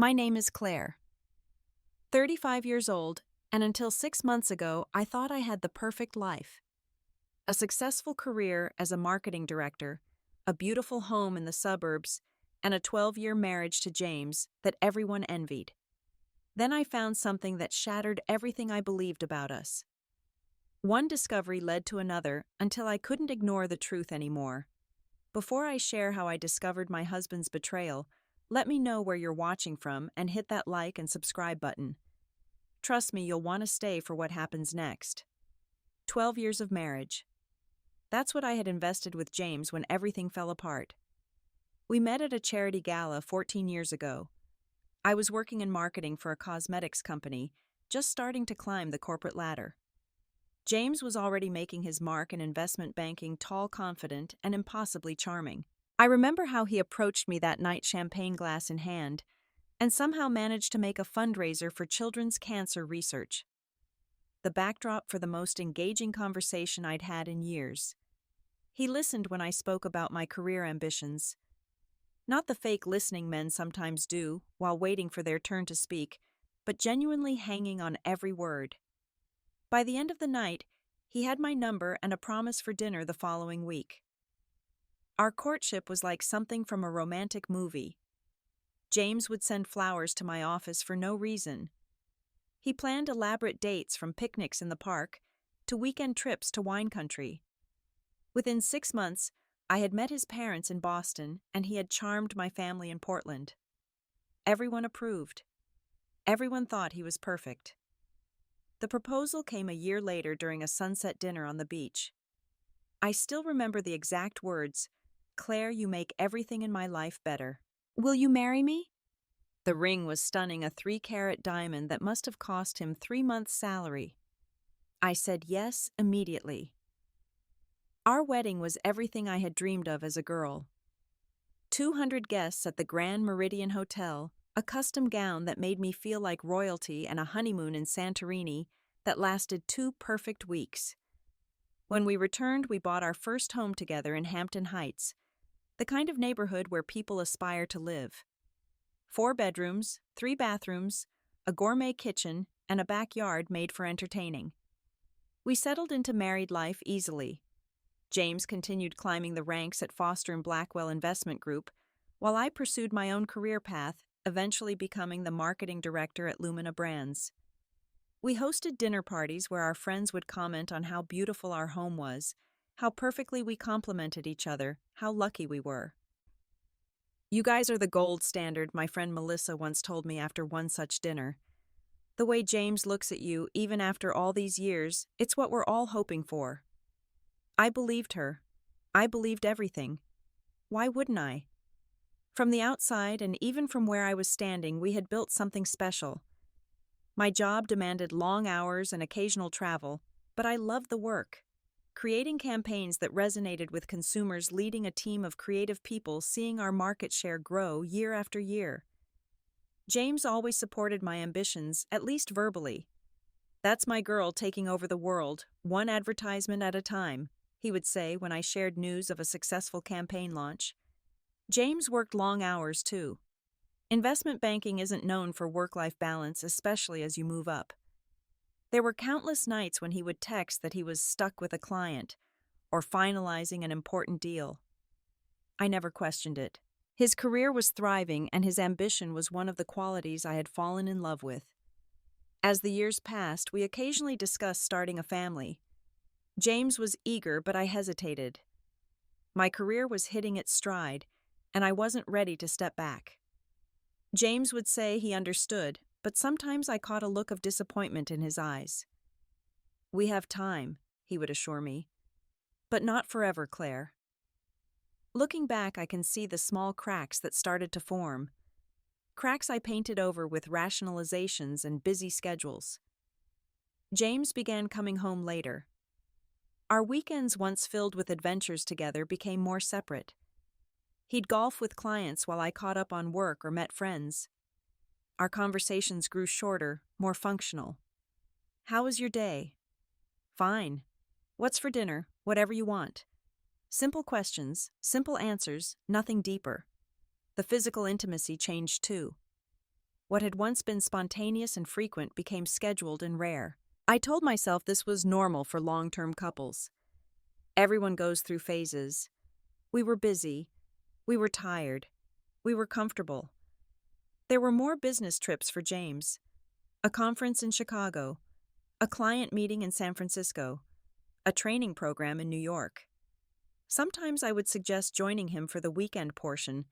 My name is Claire, 35 years old, and until 6 months ago, I thought I had the perfect life. A successful career as a marketing director, a beautiful home in the suburbs, and a 12-year marriage to James that everyone envied. Then I found something that shattered everything I believed about us. One discovery led to another until I couldn't ignore the truth anymore. Before I share how I discovered my husband's betrayal, let me know where you're watching from and hit that like and subscribe button. Trust me, you'll want to stay for what happens next. 12 years of marriage. That's what I had invested with James when everything fell apart. We met at a charity gala 14 years ago. I was working in marketing for a cosmetics company, just starting to climb the corporate ladder. James was already making his mark in investment banking, tall, confident, and impossibly charming. I remember how he approached me that night, champagne glass in hand, and somehow managed to make a fundraiser for children's cancer research. The backdrop for the most engaging conversation I'd had in years. He listened when I spoke about my career ambitions. Not the fake listening men sometimes do while waiting for their turn to speak, but genuinely hanging on every word. By the end of the night, he had my number and a promise for dinner the following week. Our courtship was like something from a romantic movie. James would send flowers to my office for no reason. He planned elaborate dates from picnics in the park to weekend trips to wine country. Within 6 months, I had met his parents in Boston, and he had charmed my family in Portland. Everyone approved. Everyone thought he was perfect. The proposal came a year later during a sunset dinner on the beach. I still remember the exact words, "Claire, you make everything in my life better. Will you marry me?" The ring was stunning, a 3-carat diamond that must have cost him 3 months' salary. I said yes immediately. Our wedding was everything I had dreamed of as a girl. 200 guests at the Grand Meridian Hotel, a custom gown that made me feel like royalty, and a honeymoon in Santorini that lasted 2 perfect weeks. When we returned, we bought our first home together in Hampton Heights, the kind of neighborhood where people aspire to live. 4 bedrooms, 3 bathrooms, a gourmet kitchen, and a backyard made for entertaining. We settled into married life easily. James continued climbing the ranks at Foster & Blackwell Investment Group, while I pursued my own career path, eventually becoming the marketing director at Lumina Brands. We hosted dinner parties where our friends would comment on how beautiful our home was, how perfectly we complemented each other, how lucky we were. "You guys are the gold standard," my friend Melissa once told me after one such dinner. "The way James looks at you, even after all these years, it's what we're all hoping for." I believed her. I believed everything. Why wouldn't I? From the outside, and even from where I was standing, we had built something special. My job demanded long hours and occasional travel, but I loved the work. Creating campaigns that resonated with consumers, leading a team of creative people, seeing our market share grow year after year. James always supported my ambitions, at least verbally. "That's my girl taking over the world, one advertisement at a time," he would say when I shared news of a successful campaign launch. James worked long hours, too. Investment banking isn't known for work-life balance, especially as you move up. There were countless nights when he would text that he was stuck with a client or finalizing an important deal. I never questioned it. His career was thriving, and his ambition was one of the qualities I had fallen in love with. As the years passed, we occasionally discussed starting a family. James was eager, but I hesitated. My career was hitting its stride, and I wasn't ready to step back. James would say he understood, but sometimes I caught a look of disappointment in his eyes. "We have time," he would assure me. "But not forever, Claire." Looking back, I can see the small cracks that started to form. Cracks I painted over with rationalizations and busy schedules. James began coming home later. Our weekends, once filled with adventures together, became more separate. He'd golf with clients while I caught up on work or met friends. Our conversations grew shorter, more functional. "How was your day?" "Fine." "What's for dinner?" "Whatever you want." Simple questions, simple answers, nothing deeper. The physical intimacy changed too. What had once been spontaneous and frequent became scheduled and rare. I told myself this was normal for long-term couples. Everyone goes through phases. We were busy. We were tired. We were comfortable. There were more business trips for James. A conference in Chicago. A client meeting in San Francisco. A training program in New York. Sometimes I would suggest joining him for the weekend portion,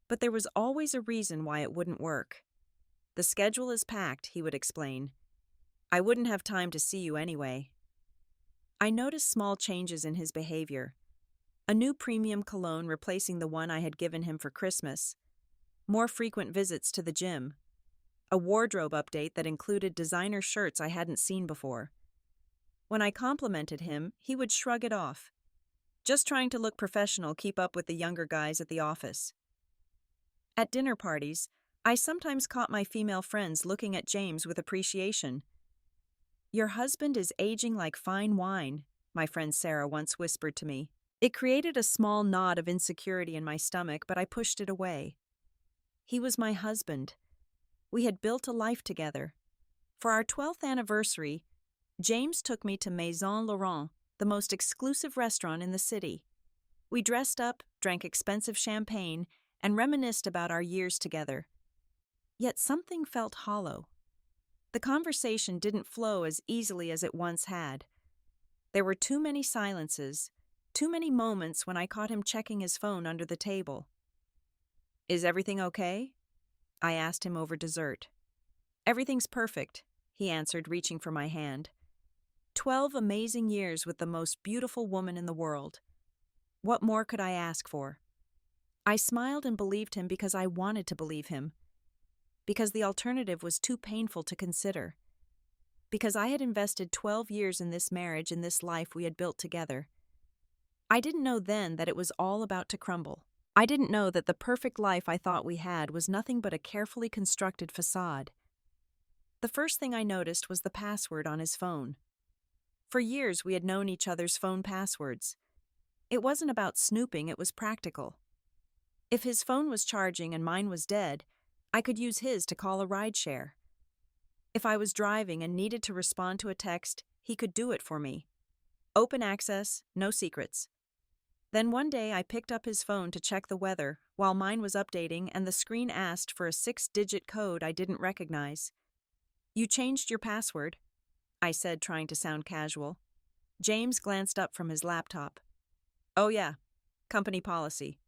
but there was always a reason why it wouldn't work. "The schedule is packed," he would explain. "I wouldn't have time to see you anyway." I noticed small changes in his behavior. A new premium cologne replacing the one I had given him for Christmas. More frequent visits to the gym. A wardrobe update that included designer shirts I hadn't seen before. When I complimented him, he would shrug it off. "Just trying to look professional, keep up with the younger guys at the office." At dinner parties, I sometimes caught my female friends looking at James with appreciation. "Your husband is aging like fine wine," my friend Sarah once whispered to me. It created a small knot of insecurity in my stomach, but I pushed it away. He was my husband. We had built a life together. For our 12th anniversary, James took me to Maison Laurent, the most exclusive restaurant in the city. We dressed up, drank expensive champagne, and reminisced about our years together. Yet something felt hollow. The conversation didn't flow as easily as it once had. There were too many silences, too many moments when I caught him checking his phone under the table. "Is everything okay?" I asked him over dessert. "Everything's perfect," he answered, reaching for my hand. 12 amazing years with the most beautiful woman in the world. What more could I ask for? I smiled and believed him because I wanted to believe him. Because the alternative was too painful to consider. Because I had invested 12 years in this marriage, in this life we had built together. I didn't know then that it was all about to crumble. I didn't know that the perfect life I thought we had was nothing but a carefully constructed facade. The first thing I noticed was the password on his phone. For years we had known each other's phone passwords. It wasn't about snooping, it was practical. If his phone was charging and mine was dead, I could use his to call a rideshare. If I was driving and needed to respond to a text, he could do it for me. Open access, no secrets. Then one day I picked up his phone to check the weather while mine was updating and the screen asked for a 6-digit code I didn't recognize. "You changed your password," I said, trying to sound casual. James glanced up from his laptop. "Oh yeah, company policy.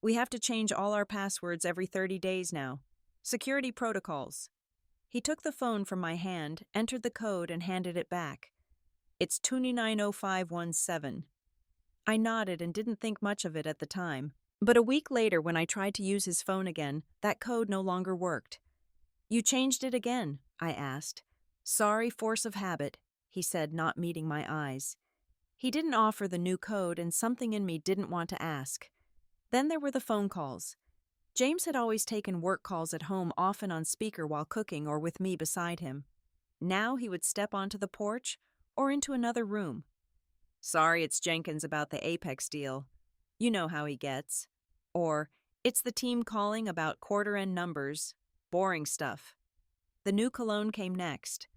We have to change all our passwords every 30 days now. Security protocols." He took the phone from my hand, entered the code, and handed it back. "It's 290517. I nodded and didn't think much of it at the time. But a week later, when I tried to use his phone again, that code no longer worked. "You changed it again?" I asked. "Sorry, force of habit," he said, not meeting my eyes. He didn't offer the new code, and something in me didn't want to ask. Then there were the phone calls. James had always taken work calls at home, often on speaker while cooking or with me beside him. Now he would step onto the porch or into another room. "Sorry, it's Jenkins about the Apex deal. You know how he gets." Or, "It's the team calling about quarter-end numbers. Boring stuff." The new cologne came next.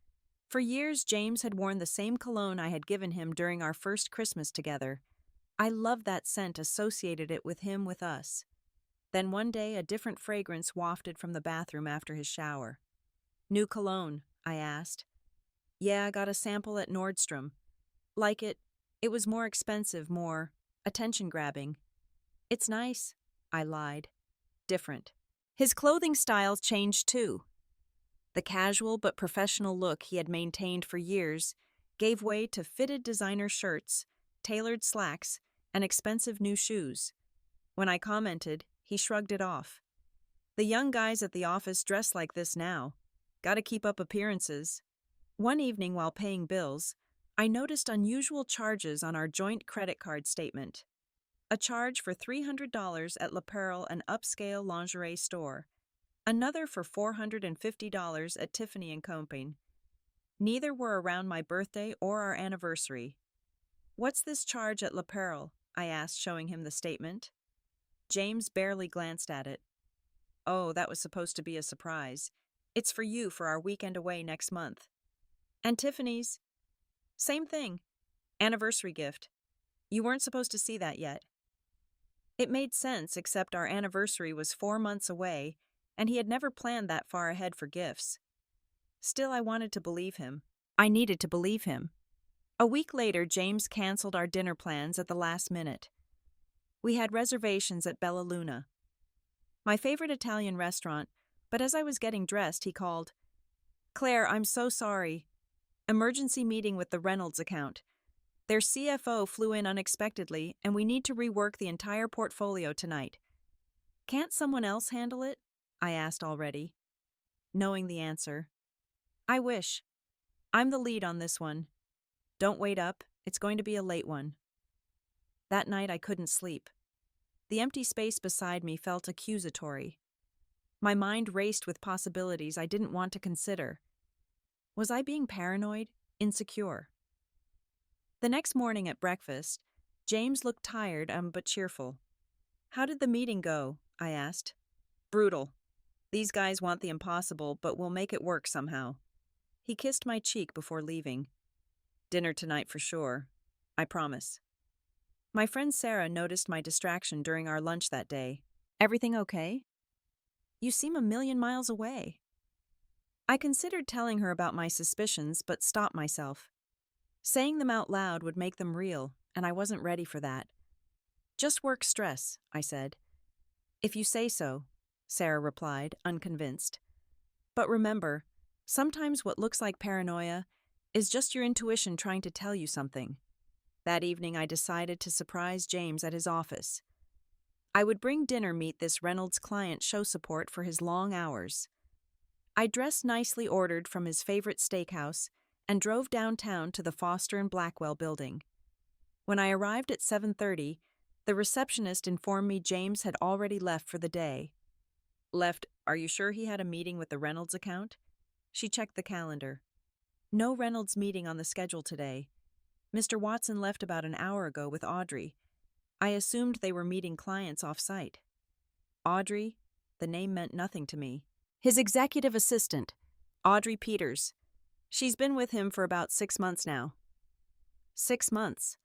For years, James had worn the same cologne I had given him during our first Christmas together. I loved that scent, associated it with him, with us. Then one day, a different fragrance wafted from the bathroom after his shower. "New cologne?" I asked. "Yeah, I got a sample at Nordstrom. Like it? It was more expensive, more attention-grabbing." "It's nice," I lied. "Different." His clothing style changed too. The casual but professional look he had maintained for years gave way to fitted designer shirts, tailored slacks, and expensive new shoes. When I commented, he shrugged it off. "The young guys at the office dress like this now. Gotta keep up appearances." One evening while paying bills, I noticed unusual charges on our joint credit card statement. A charge for $300 at L'Apparel, an upscale lingerie store. Another for $450 at Tiffany & Co. Neither were around my birthday or our anniversary. "What's this charge at L'Apparel?" I asked, showing him the statement. James barely glanced at it. "Oh, that was supposed to be a surprise. It's for you for our weekend away next month. And Tiffany's? Same thing. Anniversary gift. You weren't supposed to see that yet. It made sense, except our anniversary was 4 months away, and he had never planned that far ahead for gifts. Still, I wanted to believe him. I needed to believe him. A week later, James canceled our dinner plans at the last minute. We had reservations at Bella Luna, my favorite Italian restaurant, but as I was getting dressed, he called, "Claire, I'm so sorry. Emergency meeting with the Reynolds account. Their CFO flew in unexpectedly, and we need to rework the entire portfolio tonight. Can't someone else handle it?" I asked already, knowing the answer. "I wish. I'm the lead on this one. Don't wait up, it's going to be a late one." That night I couldn't sleep. The empty space beside me felt accusatory. My mind raced with possibilities I didn't want to consider. Was I being paranoid, insecure? The next morning at breakfast, James looked tired but cheerful. "How did the meeting go?" I asked. "Brutal. These guys want the impossible, but we'll make it work somehow." He kissed my cheek before leaving. "Dinner tonight for sure. I promise." My friend Sarah noticed my distraction during our lunch that day. "Everything okay? You seem a million miles away." I considered telling her about my suspicions, but stopped myself. Saying them out loud would make them real, and I wasn't ready for that. "Just work stress," I said. "If you say so," Sarah replied, unconvinced. "But remember, sometimes what looks like paranoia is just your intuition trying to tell you something." That evening, I decided to surprise James at his office. I would bring dinner meet this Reynolds client show support for his long hours. I dressed nicely ordered from his favorite steakhouse and drove downtown to the Foster and Blackwell building. When I arrived at 7:30, the receptionist informed me James had already left for the day. "Left? Are you sure he had a meeting with the Reynolds account?" She checked the calendar. "No Reynolds meeting on the schedule today. Mr. Watson left about an hour ago with Audrey. I assumed they were meeting clients off-site." Audrey? The name meant nothing to me. "His executive assistant, Audrey Peters. She's been with him for about 6 months now." 6 months.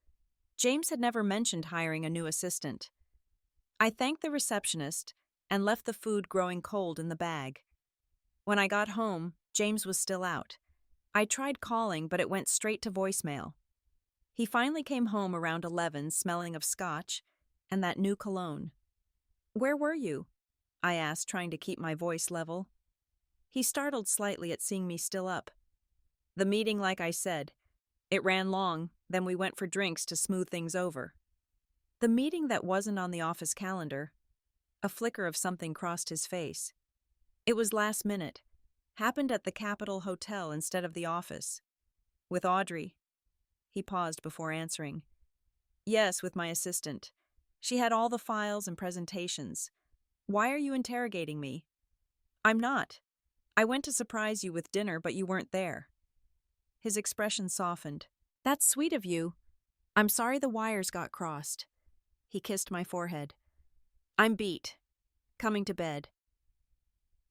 James had never mentioned hiring a new assistant. I thanked the receptionist and left the food growing cold in the bag. When I got home, James was still out. I tried calling, but it went straight to voicemail. He finally came home around 11, smelling of scotch and that new cologne. "Where were you?" I asked, trying to keep my voice level. He startled slightly at seeing me still up. "The meeting, like I said. It ran long, then we went for drinks to smooth things over." The meeting that wasn't on the office calendar. A flicker of something crossed his face. It was last minute. Happened at the Capitol Hotel instead of the office. "With Audrey?" He paused before answering. "Yes, with my assistant. She had all the files and presentations. Why are you interrogating me?" "I'm not. I went to surprise you with dinner, but you weren't there." His expression softened. "That's sweet of you. I'm sorry the wires got crossed." He kissed my forehead. "I'm beat. Coming to bed."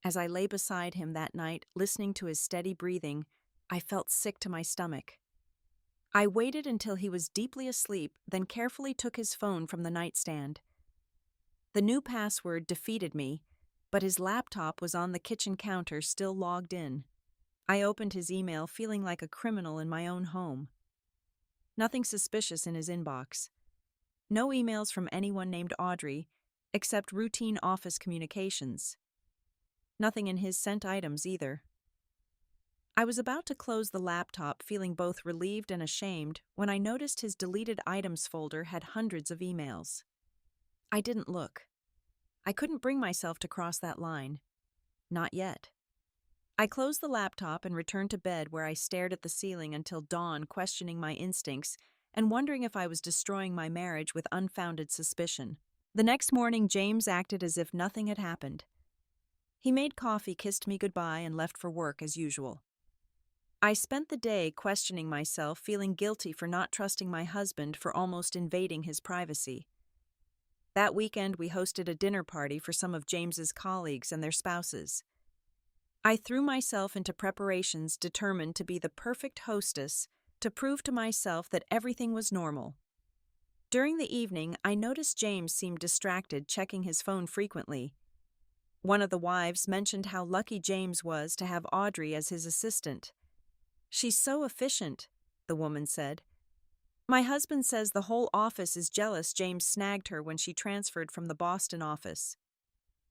As I lay beside him that night, listening to his steady breathing, I felt sick to my stomach. I waited until he was deeply asleep, then carefully took his phone from the nightstand. The new password defeated me, but his laptop was on the kitchen counter, still logged in. I opened his email, feeling like a criminal in my own home. Nothing suspicious in his inbox. No emails from anyone named Audrey, except routine office communications. Nothing in his sent items either. I was about to close the laptop, feeling both relieved and ashamed, when I noticed his deleted items folder had hundreds of emails. I didn't look. I couldn't bring myself to cross that line. Not yet. I closed the laptop and returned to bed, where I stared at the ceiling until dawn, questioning my instincts and wondering if I was destroying my marriage with unfounded suspicion. The next morning, James acted as if nothing had happened. He made coffee, kissed me goodbye, and left for work as usual. I spent the day questioning myself, feeling guilty for not trusting my husband, for almost invading his privacy. That weekend, we hosted a dinner party for some of James's colleagues and their spouses. I threw myself into preparations determined to be the perfect hostess to prove to myself that everything was normal. During the evening, I noticed James seemed distracted, checking his phone frequently. One of the wives mentioned how lucky James was to have Audrey as his assistant. "She's so efficient," the woman said. "My husband says the whole office is jealous James snagged her when she transferred from the Boston office."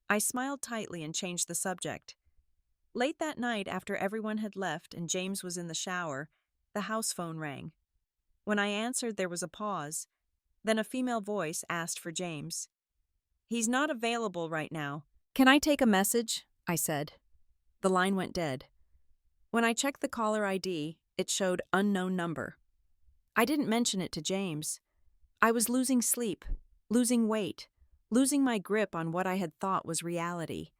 I smiled tightly and changed the subject. Late that night, after everyone had left and James was in the shower, the house phone rang. When I answered, there was a pause. Then a female voice asked for James. "He's not available right now. Can I take a message?" I said. The line went dead. When I checked the caller ID, it showed unknown number. I didn't mention it to James. I was losing sleep, losing weight, losing my grip on what I had thought was reality.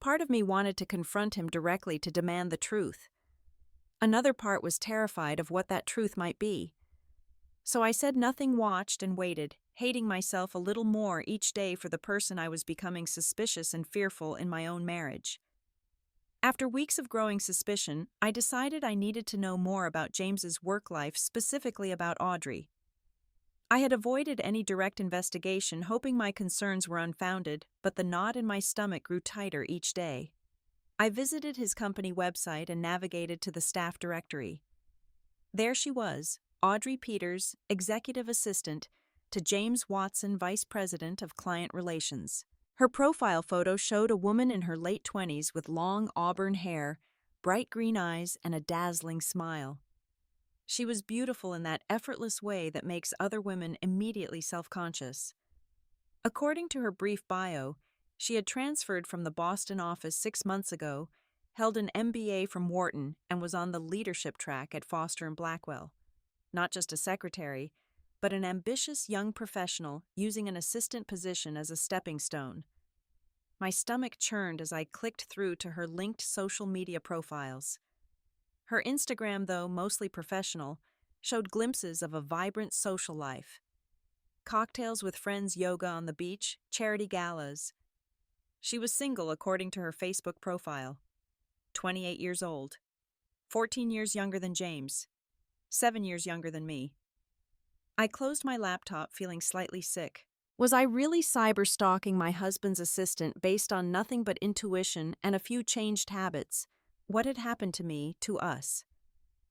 Part of me wanted to confront him directly to demand the truth. Another part was terrified of what that truth might be. So I said nothing, watched and waited, hating myself a little more each day for the person I was becoming, suspicious and fearful in my own marriage. After weeks of growing suspicion, I decided I needed to know more about James's work life, specifically about Audrey. I had avoided any direct investigation, hoping my concerns were unfounded, but the knot in my stomach grew tighter each day. I visited his company website and navigated to the staff directory. There she was, Audrey Peters, executive assistant to James Watson, vice president of client relations. Her profile photo showed a woman in her late 20s with long auburn hair, bright green eyes, and a dazzling smile. She was beautiful in that effortless way that makes other women immediately self-conscious. According to her brief bio, she had transferred from the Boston office 6 months ago, held an MBA from Wharton, and was on the leadership track at Foster & Blackwell. Not just a secretary, but an ambitious young professional using an assistant position as a stepping stone. My stomach churned as I clicked through to her linked social media profiles. Her Instagram, though mostly professional, showed glimpses of a vibrant social life. Cocktails with friends, yoga on the beach, charity galas. She was single according to her Facebook profile. 28 years old. 14 years younger than James. 7 years younger than me. I closed my laptop, feeling slightly sick. Was I really cyber-stalking my husband's assistant based on nothing but intuition and a few changed habits? What had happened to me, to us?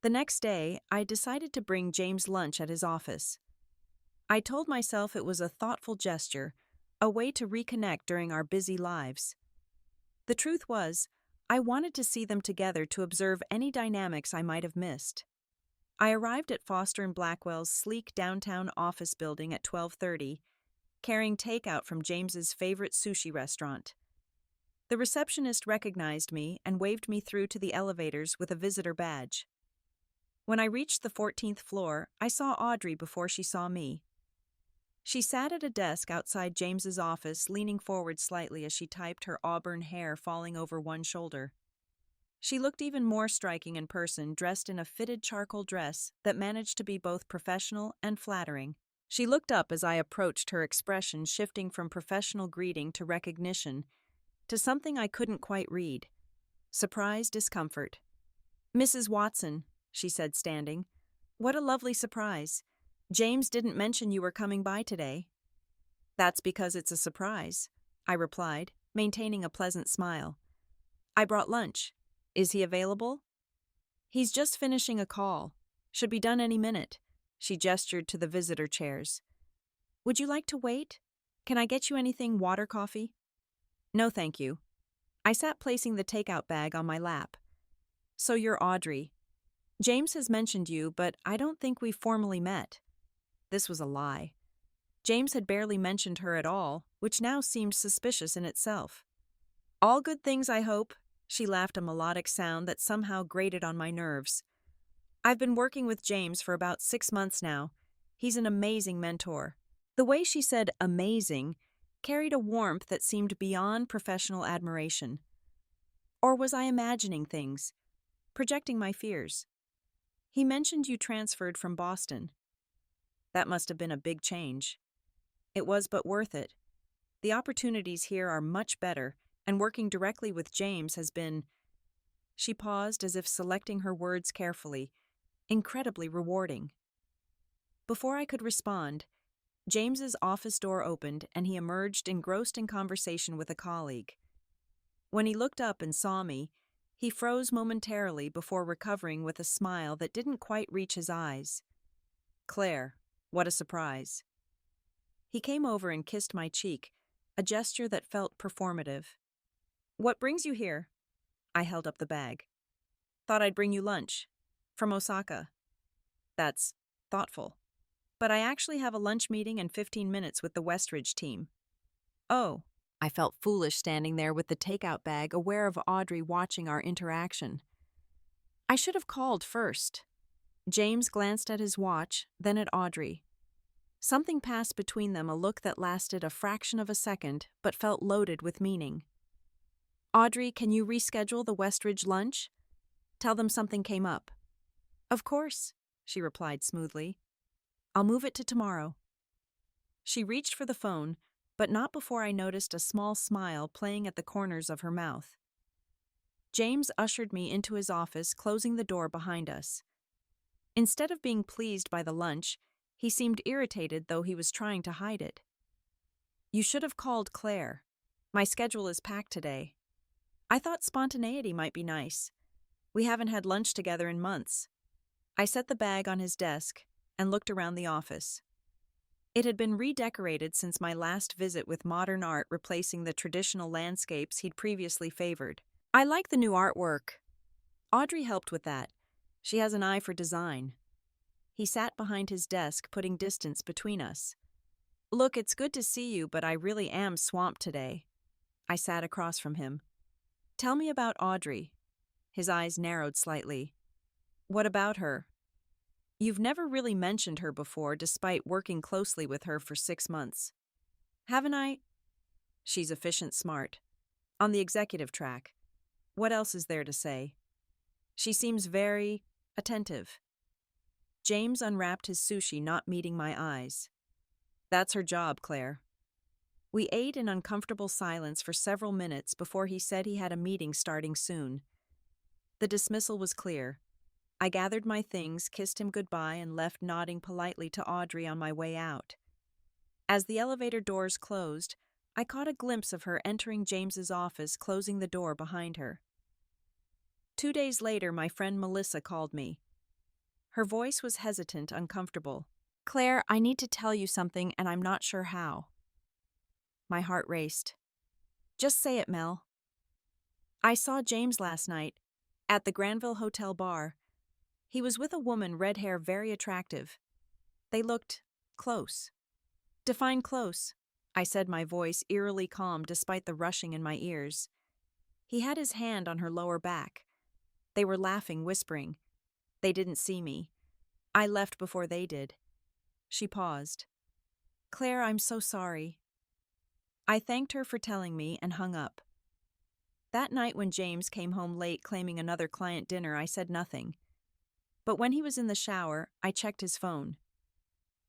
The next day, I decided to bring James lunch at his office. I told myself it was a thoughtful gesture, a way to reconnect during our busy lives. The truth was, I wanted to see them together to observe any dynamics I might have missed. I arrived at Foster & Blackwell's sleek downtown office building at 12:30, carrying takeout from James's favorite sushi restaurant. The receptionist recognized me and waved me through to the elevators with a visitor badge. When I reached the 14th floor, I saw Audrey before she saw me. She sat at a desk outside James's office, leaning forward slightly as she typed, her auburn hair falling over one shoulder. She looked even more striking in person, dressed in a fitted charcoal dress that managed to be both professional and flattering. She looked up as I approached, her expression shifting from professional greeting to recognition, to something I couldn't quite read. Surprise, discomfort. "Mrs. Watson," she said, standing. "What a lovely surprise. James didn't mention you were coming by today." "That's because it's a surprise," I replied, maintaining a pleasant smile. "I brought lunch. Is he available?" "He's just finishing a call. Should be done any minute." She gestured to the visitor chairs. "Would you like to wait? Can I get you anything, water, coffee?" "No, thank you." I sat, placing the takeout bag on my lap. "So you're Audrey. James has mentioned you, but I don't think we've formally met." This was a lie. James had barely mentioned her at all, which now seemed suspicious in itself. "All good things, I hope." She laughed, a melodic sound that somehow grated on my nerves. "I've been working with James for about 6 months now. He's an amazing mentor." The way she said amazing carried a warmth that seemed beyond professional admiration. Or was I imagining things, projecting my fears? "He mentioned you transferred from Boston." That must have been a big change. It was, but worth it. The opportunities here are much better, and working directly with James has been She paused as if selecting her words carefully. Incredibly rewarding. Before I could respond, James's office door opened and he emerged engrossed in conversation with a colleague. When he looked up and saw me, he froze momentarily before recovering with a smile that didn't quite reach his eyes. Claire, what a surprise. He came over and kissed my cheek, a gesture that felt performative. What brings you here? I held up the bag. Thought I'd bring you lunch. From Osaka. That's thoughtful. But I actually have a lunch meeting in 15 minutes with the Westridge team. Oh, I felt foolish standing there with the takeout bag, aware of Audrey watching our interaction. I should have called first. James glanced at his watch, then at Audrey. Something passed between them, a look that lasted a fraction of a second, but felt loaded with meaning. Audrey, can you reschedule the Westridge lunch? Tell them something came up. Of course, she replied smoothly. I'll move it to tomorrow. She reached for the phone, but not before I noticed a small smile playing at the corners of her mouth. James ushered me into his office, closing the door behind us. Instead of being pleased by the lunch, he seemed irritated, though he was trying to hide it. You should have called Claire. My schedule is packed today. I thought spontaneity might be nice. We haven't had lunch together in months. I set the bag on his desk and looked around the office. It had been redecorated since my last visit, with modern art replacing the traditional landscapes he'd previously favored. I like the new artwork. Audrey helped with that. She has an eye for design. He sat behind his desk, putting distance between us. Look, it's good to see you, but I really am swamped today. I sat across from him. Tell me about Audrey. His eyes narrowed slightly. What about her? You've never really mentioned her before, despite working closely with her for 6 months. Haven't I? She's efficient, smart. On the executive track. What else is there to say? She seems very attentive. James unwrapped his sushi, not meeting my eyes. That's her job, Claire. We ate in uncomfortable silence for several minutes before he said he had a meeting starting soon. The dismissal was clear. I gathered my things, kissed him goodbye, and left, nodding politely to Audrey on my way out. As the elevator doors closed, I caught a glimpse of her entering James's office, closing the door behind her. 2 days later, my friend Melissa called me. Her voice was hesitant, uncomfortable. Claire, I need to tell you something, and I'm not sure how. My heart raced. Just say it, Mel. I saw James last night, at the Granville Hotel bar. He was with a woman, red hair, very attractive. They looked close. Define close, I said, my voice eerily calm despite the rushing in my ears. He had his hand on her lower back. They were laughing, whispering. They didn't see me. I left before they did. She paused. Claire, I'm so sorry. I thanked her for telling me and hung up. That night when James came home late claiming another client dinner, I said nothing. But when he was in the shower, I checked his phone.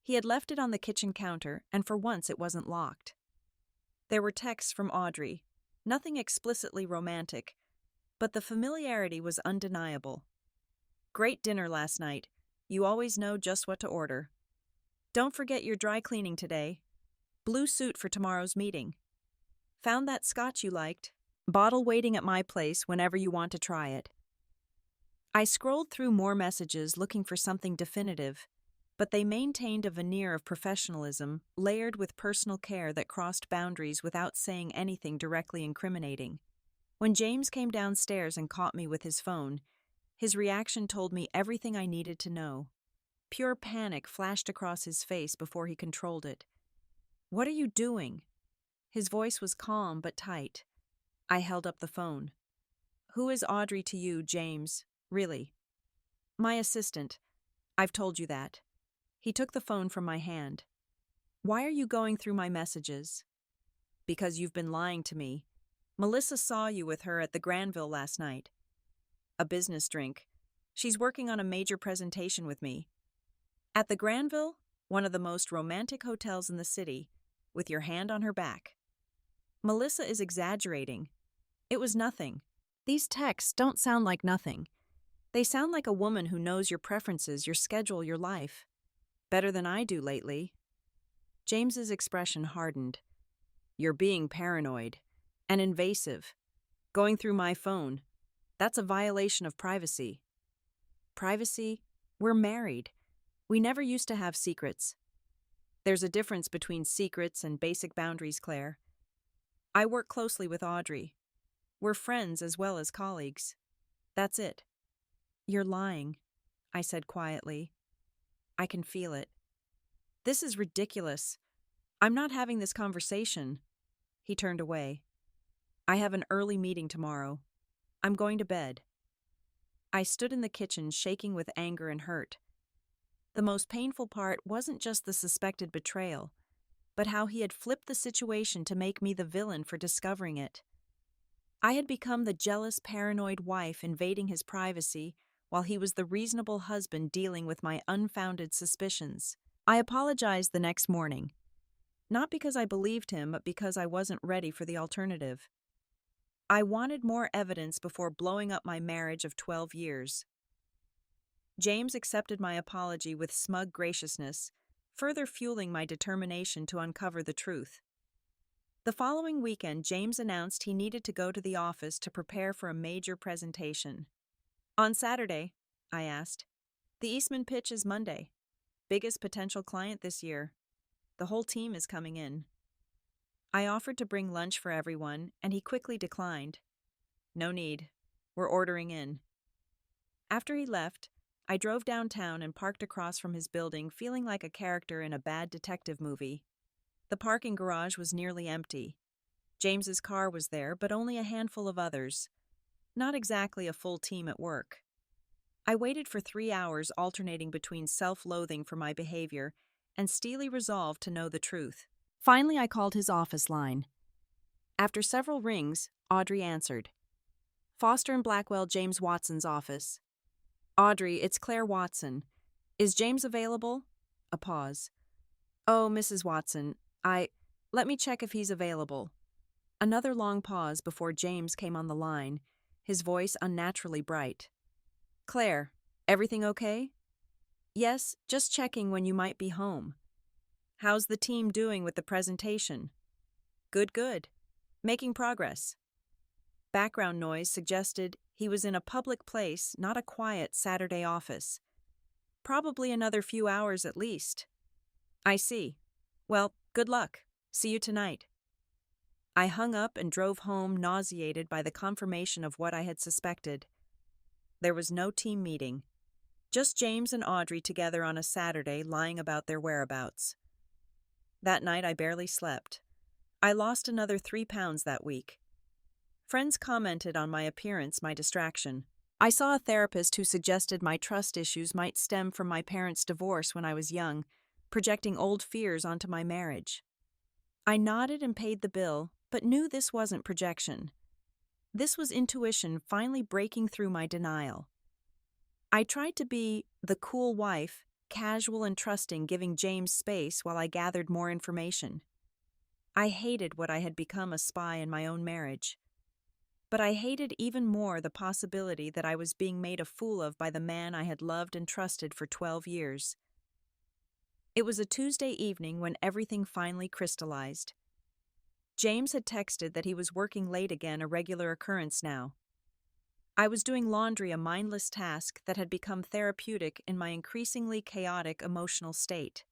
He had left it on the kitchen counter, and for once it wasn't locked. There were texts from Audrey, nothing explicitly romantic, but the familiarity was undeniable. Great dinner last night. You always know just what to order. Don't forget your dry cleaning today. Blue suit for tomorrow's meeting. Found that scotch you liked. Bottle waiting at my place whenever you want to try it. I scrolled through more messages looking for something definitive, but they maintained a veneer of professionalism layered with personal care that crossed boundaries without saying anything directly incriminating. When James came downstairs and caught me with his phone, his reaction told me everything I needed to know. Pure panic flashed across his face before he controlled it. What are you doing? His voice was calm but tight. I held up the phone. Who is Audrey to you, James? Really? My assistant. I've told you that. He took the phone from my hand. Why are you going through my messages? Because you've been lying to me. Melissa saw you with her at the Granville last night. A business drink. She's working on a major presentation with me. At the Granville, one of the most romantic hotels in the city, with your hand on her back. Melissa is exaggerating. It was nothing. These texts don't sound like nothing. They sound like a woman who knows your preferences, your schedule, your life. Better than I do lately. James's expression hardened. You're being paranoid. And invasive. Going through my phone. That's a violation of privacy. Privacy? We're married. We never used to have secrets. There's a difference between secrets and basic boundaries, Claire. I work closely with Audrey. We're friends as well as colleagues. That's it. You're lying, I said quietly. I can feel it. This is ridiculous. I'm not having this conversation. He turned away. I have an early meeting tomorrow. I'm going to bed. I stood in the kitchen shaking with anger and hurt. The most painful part wasn't just the suspected betrayal, but how he had flipped the situation to make me the villain for discovering it. I had become the jealous, paranoid wife invading his privacy, while he was the reasonable husband dealing with my unfounded suspicions. I apologized the next morning, not because I believed him, but because I wasn't ready for the alternative. I wanted more evidence before blowing up my marriage of 12 years. James accepted my apology with smug graciousness, further fueling my determination to uncover the truth. The following weekend, James announced he needed to go to the office to prepare for a major presentation. On Saturday, I asked. The Eastman pitch is Monday. Biggest potential client this year. The whole team is coming in. I offered to bring lunch for everyone, and he quickly declined. No need. We're ordering in. After he left, I drove downtown and parked across from his building, feeling like a character in a bad detective movie. The parking garage was nearly empty. James's car was there, but only a handful of others. Not exactly a full team at work. I waited for 3 hours, alternating between self-loathing for my behavior and steely resolve to know the truth. Finally, I called his office line. After several rings, Audrey answered. Foster and Blackwell, James Watson's office. Audrey, it's Claire Watson. Is James available? A pause. Oh, Mrs. Watson, let me check if he's available. Another long pause before James came on the line, his voice unnaturally bright. Claire, everything okay? Yes, just checking when you might be home. How's the team doing with the presentation? Good. Making progress. Background noise suggested he was in a public place, not a quiet Saturday office. Probably another few hours at least. I see. Well, good luck. See you tonight. I hung up and drove home, nauseated by the confirmation of what I had suspected. There was no team meeting. Just James and Audrey together on a Saturday, lying about their whereabouts. That night I barely slept. I lost another 3 pounds that week. Friends commented on my appearance, my distraction. I saw a therapist who suggested my trust issues might stem from my parents' divorce when I was young, projecting old fears onto my marriage. I nodded and paid the bill, but knew this wasn't projection. This was intuition finally breaking through my denial. I tried to be the cool wife, casual and trusting, giving James space while I gathered more information. I hated what I had become, a spy in my own marriage. But I hated even more the possibility that I was being made a fool of by the man I had loved and trusted for 12 years. It was a Tuesday evening when everything finally crystallized. James had texted that he was working late again, a regular occurrence now. I was doing laundry, a mindless task that had become therapeutic in my increasingly chaotic emotional state.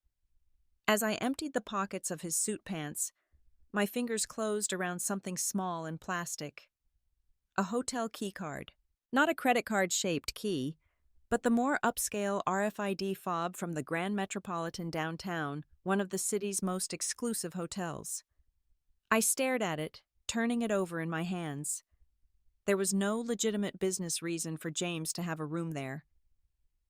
As I emptied the pockets of his suit pants, my fingers closed around something small and plastic. A hotel key card. Not a credit card-shaped key, but the more upscale RFID fob from the Grand Metropolitan downtown, one of the city's most exclusive hotels. I stared at it, turning it over in my hands. There was no legitimate business reason for James to have a room there.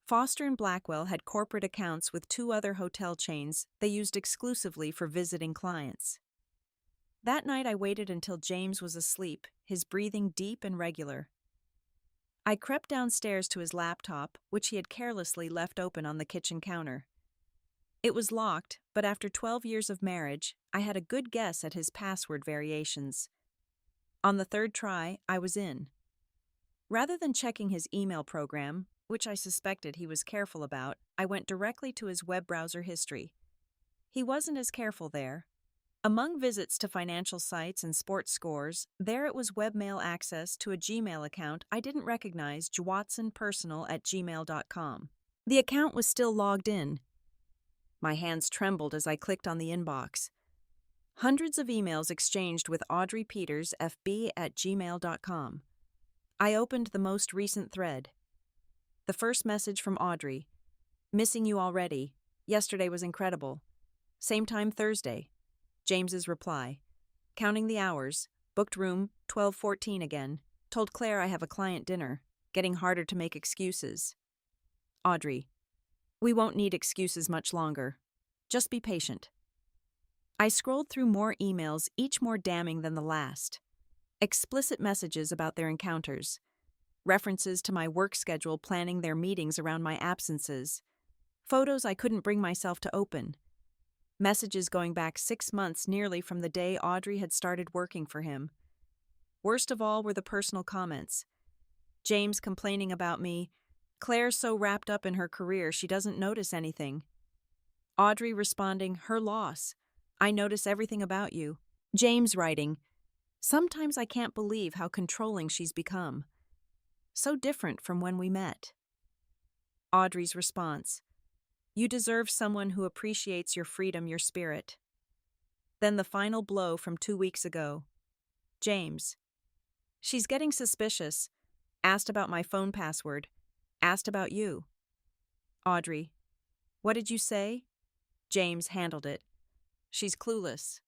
Foster and Blackwell had corporate accounts with 2 other hotel chains they used exclusively for visiting clients. That night I waited until James was asleep, his breathing deep and regular. I crept downstairs to his laptop, which he had carelessly left open on the kitchen counter. It was locked, but after 12 years of marriage, I had a good guess at his password variations. On the 3rd try, I was in. Rather than checking his email program, which I suspected he was careful about, I went directly to his web browser history. He wasn't as careful there. Among visits to financial sites and sports scores, there it was webmail access to a Gmail account I didn't recognize, jwatsonpersonal@gmail.com. The account was still logged in. My hands trembled as I clicked on the inbox. Hundreds of emails exchanged with Audrey Peters, fb@gmail.com. I opened the most recent thread. The first message from Audrey. Missing you already. Yesterday was incredible. Same time Thursday. James's reply. Counting the hours. Booked room 1214 again. Told Claire I have a client dinner. Getting harder to make excuses. Audrey. We won't need excuses much longer. Just be patient. I scrolled through more emails, each more damning than the last. Explicit messages about their encounters. References to my work schedule planning their meetings around my absences. Photos I couldn't bring myself to open. Messages going back 6 months nearly from the day Audrey had started working for him. Worst of all were the personal comments. James complaining about me. Claire's so wrapped up in her career she doesn't notice anything. Audrey responding, her loss. I notice everything about you. James writing, sometimes I can't believe how controlling she's become. So different from when we met. Audrey's response, you deserve someone who appreciates your freedom, your spirit. Then the final blow from 2 weeks ago. James, she's getting suspicious. Asked about my phone password. Asked about you. Audrey, what did you say? James handled it. She's clueless.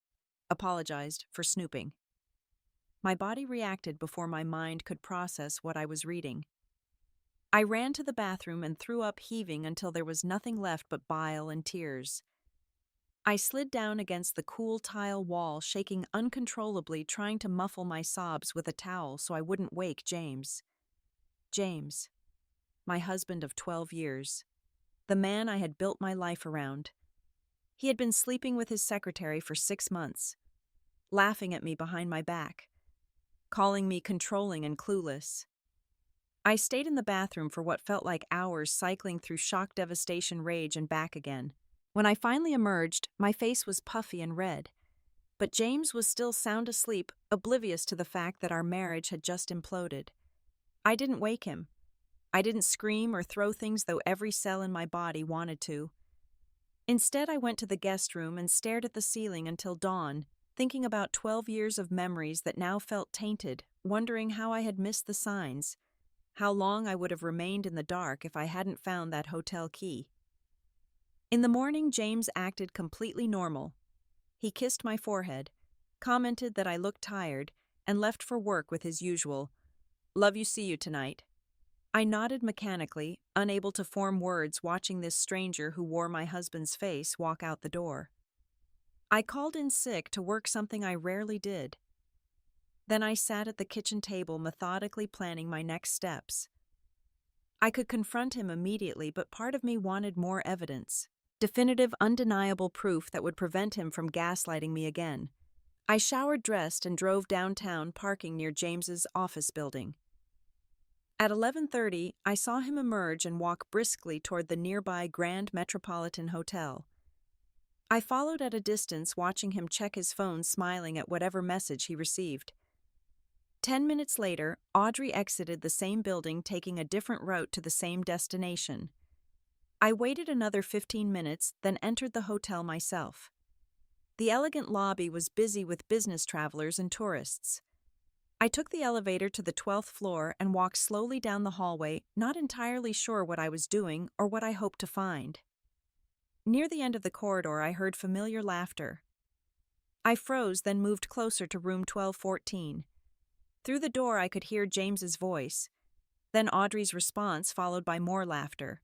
Apologized for snooping. My body reacted before my mind could process what I was reading. I ran to the bathroom and threw up, heaving until there was nothing left but bile and tears. I slid down against the cool tile wall, shaking uncontrollably, trying to muffle my sobs with a towel so I wouldn't wake James. James, my husband of 12 years, the man I had built my life around. He had been sleeping with his secretary for 6 months, laughing at me behind my back, calling me controlling and clueless. I stayed in the bathroom for what felt like hours, cycling through shock, devastation, rage, and back again. When I finally emerged, my face was puffy and red, but James was still sound asleep, oblivious to the fact that our marriage had just imploded. I didn't wake him. I didn't scream or throw things, though every cell in my body wanted to. Instead, I went to the guest room and stared at the ceiling until dawn, thinking about 12 years of memories that now felt tainted, wondering how I had missed the signs, how long I would have remained in the dark if I hadn't found that hotel key. In the morning, James acted completely normal. He kissed my forehead, commented that I looked tired, and left for work with his usual, "Love you, see you tonight." I nodded mechanically, unable to form words, watching this stranger who wore my husband's face walk out the door. I called in sick to work, something I rarely did. Then I sat at the kitchen table, methodically planning my next steps. I could confront him immediately, but part of me wanted more evidence. Definitive, undeniable proof that would prevent him from gaslighting me again. I showered, dressed, and drove downtown, parking near James's office building. At 11:30, I saw him emerge and walk briskly toward the nearby Grand Metropolitan Hotel. I followed at a distance, watching him check his phone, smiling at whatever message he received. 10 minutes later, Audrey exited the same building, taking a different route to the same destination. I waited another 15 minutes, then entered the hotel myself. The elegant lobby was busy with business travelers and tourists. I took the elevator to the 12th floor and walked slowly down the hallway, not entirely sure what I was doing or what I hoped to find. Near the end of the corridor, I heard familiar laughter. I froze, then moved closer to room 1214. Through the door, I could hear James's voice, then Audrey's response, followed by more laughter.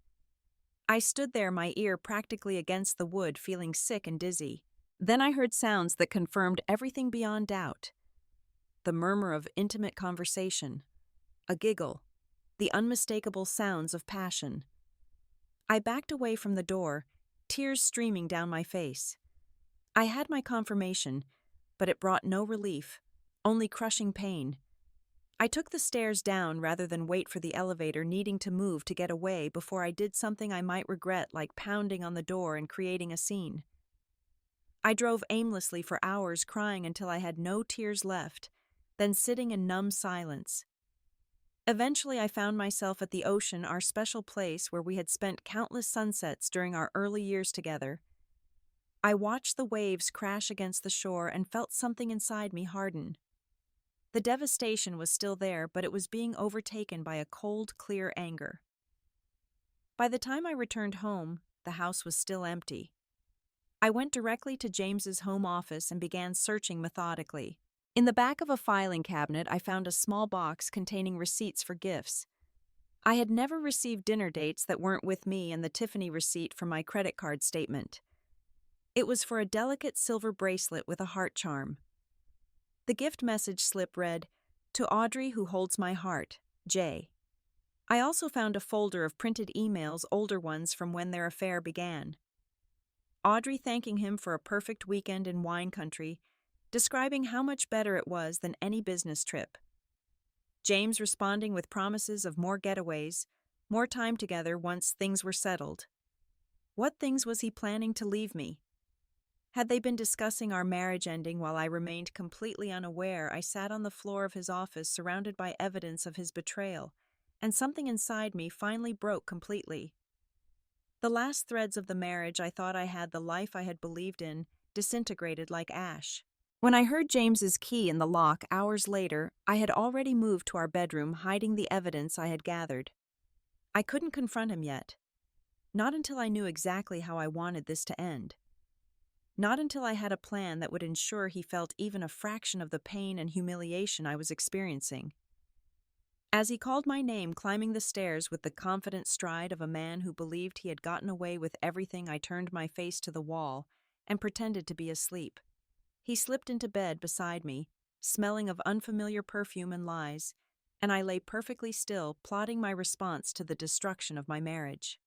I stood there, my ear practically against the wood, feeling sick and dizzy. Then I heard sounds that confirmed everything beyond doubt. The murmur of intimate conversation, a giggle, the unmistakable sounds of passion. I backed away from the door, tears streaming down my face. I had my confirmation, but it brought no relief, only crushing pain. I took the stairs down rather than wait for the elevator needing to move to get away before I did something I might regret, like pounding on the door and creating a scene. I drove aimlessly for hours, crying until I had no tears left, then sitting in numb silence. Eventually, I found myself at the ocean, our special place where we had spent countless sunsets during our early years together. I watched the waves crash against the shore and felt something inside me harden. The devastation was still there, but it was being overtaken by a cold, clear anger. By the time I returned home, the house was still empty. I went directly to James's home office and began searching methodically. In the back of a filing cabinet, I found a small box containing receipts for gifts. I had never received dinner dates that weren't with me and the Tiffany receipt for my credit card statement. It was for a delicate silver bracelet with a heart charm. The gift message slip read, "To Audrey who holds my heart, J." I also found a folder of printed emails, older ones from when their affair began. Audrey thanking him for a perfect weekend in wine country, describing how much better it was than any business trip. James responding with promises of more getaways, more time together once things were settled. What things was he planning to leave me? Had they been discussing our marriage ending while I remained completely unaware? I sat on the floor of his office surrounded by evidence of his betrayal, and something inside me finally broke completely. The last threads of the marriage I thought I had, the life I had believed in, disintegrated like ash. When I heard James's key in the lock hours later, I had already moved to our bedroom, hiding the evidence I had gathered. I couldn't confront him yet. Not until I knew exactly how I wanted this to end. Not until I had a plan that would ensure he felt even a fraction of the pain and humiliation I was experiencing. As he called my name, climbing the stairs with the confident stride of a man who believed he had gotten away with everything, I turned my face to the wall and pretended to be asleep. He slipped into bed beside me, smelling of unfamiliar perfume and lies, and I lay perfectly still, plotting my response to the destruction of my marriage.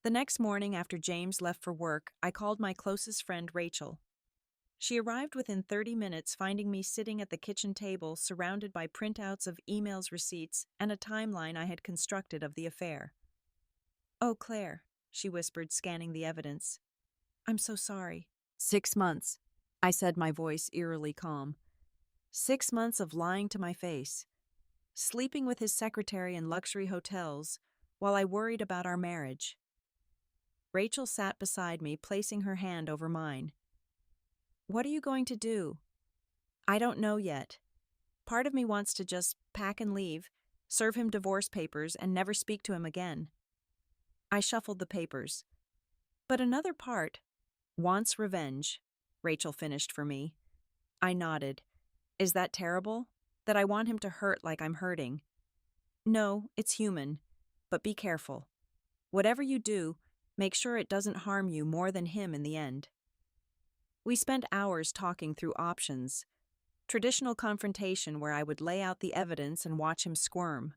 The next morning, after James left for work, I called my closest friend, Rachel. She arrived within 30 minutes, finding me sitting at the kitchen table, surrounded by printouts of emails, receipts, and a timeline I had constructed of the affair. "Oh, Claire," she whispered, scanning the evidence. "I'm so sorry." 6 months, I said, my voice eerily calm. 6 months of lying to my face, sleeping with his secretary in luxury hotels, while I worried about our marriage. Rachel sat beside me, placing her hand over mine. "What are you going to do?" "I don't know yet. Part of me wants to just pack and leave, serve him divorce papers, and never speak to him again." I shuffled the papers. "But another part wants revenge," Rachel finished for me. I nodded. "Is that terrible? That I want him to hurt like I'm hurting?" "No, it's human. But be careful. Whatever you do, make sure it doesn't harm you more than him in the end." We spent hours talking through options. Traditional confrontation, where I would lay out the evidence and watch him squirm.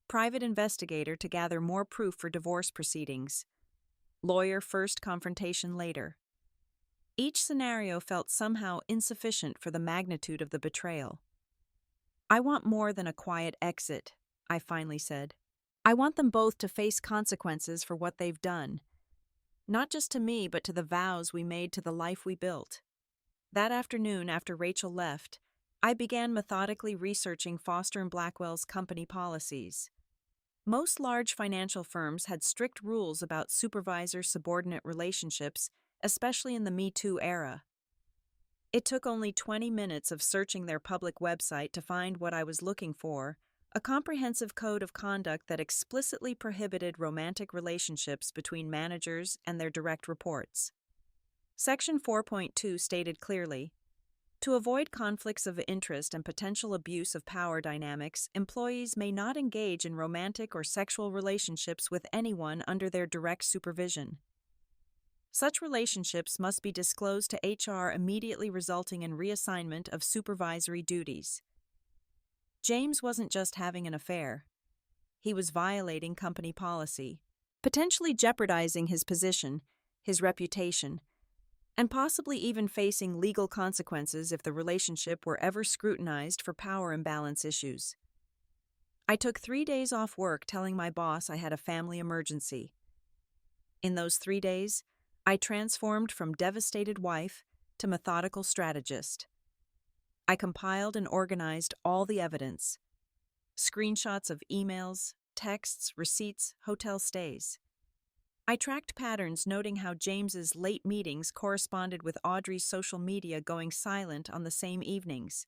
Private investigator to gather more proof for divorce proceedings. Lawyer first, confrontation later. Each scenario felt somehow insufficient for the magnitude of the betrayal. "I want more than a quiet exit," I finally said. "I want them both to face consequences for what they've done. Not just to me, but to the vows we made, to the life we built." That afternoon, after Rachel left, I began methodically researching Foster & Blackwell's company policies. Most large financial firms had strict rules about supervisor-subordinate relationships, especially in the Me Too era. It took only 20 minutes of searching their public website to find what I was looking for: a comprehensive code of conduct that explicitly prohibited romantic relationships between managers and their direct reports. Section 4.2 stated clearly, "To avoid conflicts of interest and potential abuse of power dynamics, employees may not engage in romantic or sexual relationships with anyone under their direct supervision. Such relationships must be disclosed to HR immediately, resulting in reassignment of supervisory duties." James wasn't just having an affair. He was violating company policy, potentially jeopardizing his position, his reputation, and possibly even facing legal consequences if the relationship were ever scrutinized for power imbalance issues. I took 3 days off work telling my boss I had a family emergency. In those 3 days, I transformed from devastated wife to methodical strategist. I compiled and organized all the evidence: screenshots of emails, texts, receipts, hotel stays. I tracked patterns, noting how James's late meetings corresponded with Audrey's social media going silent on the same evenings.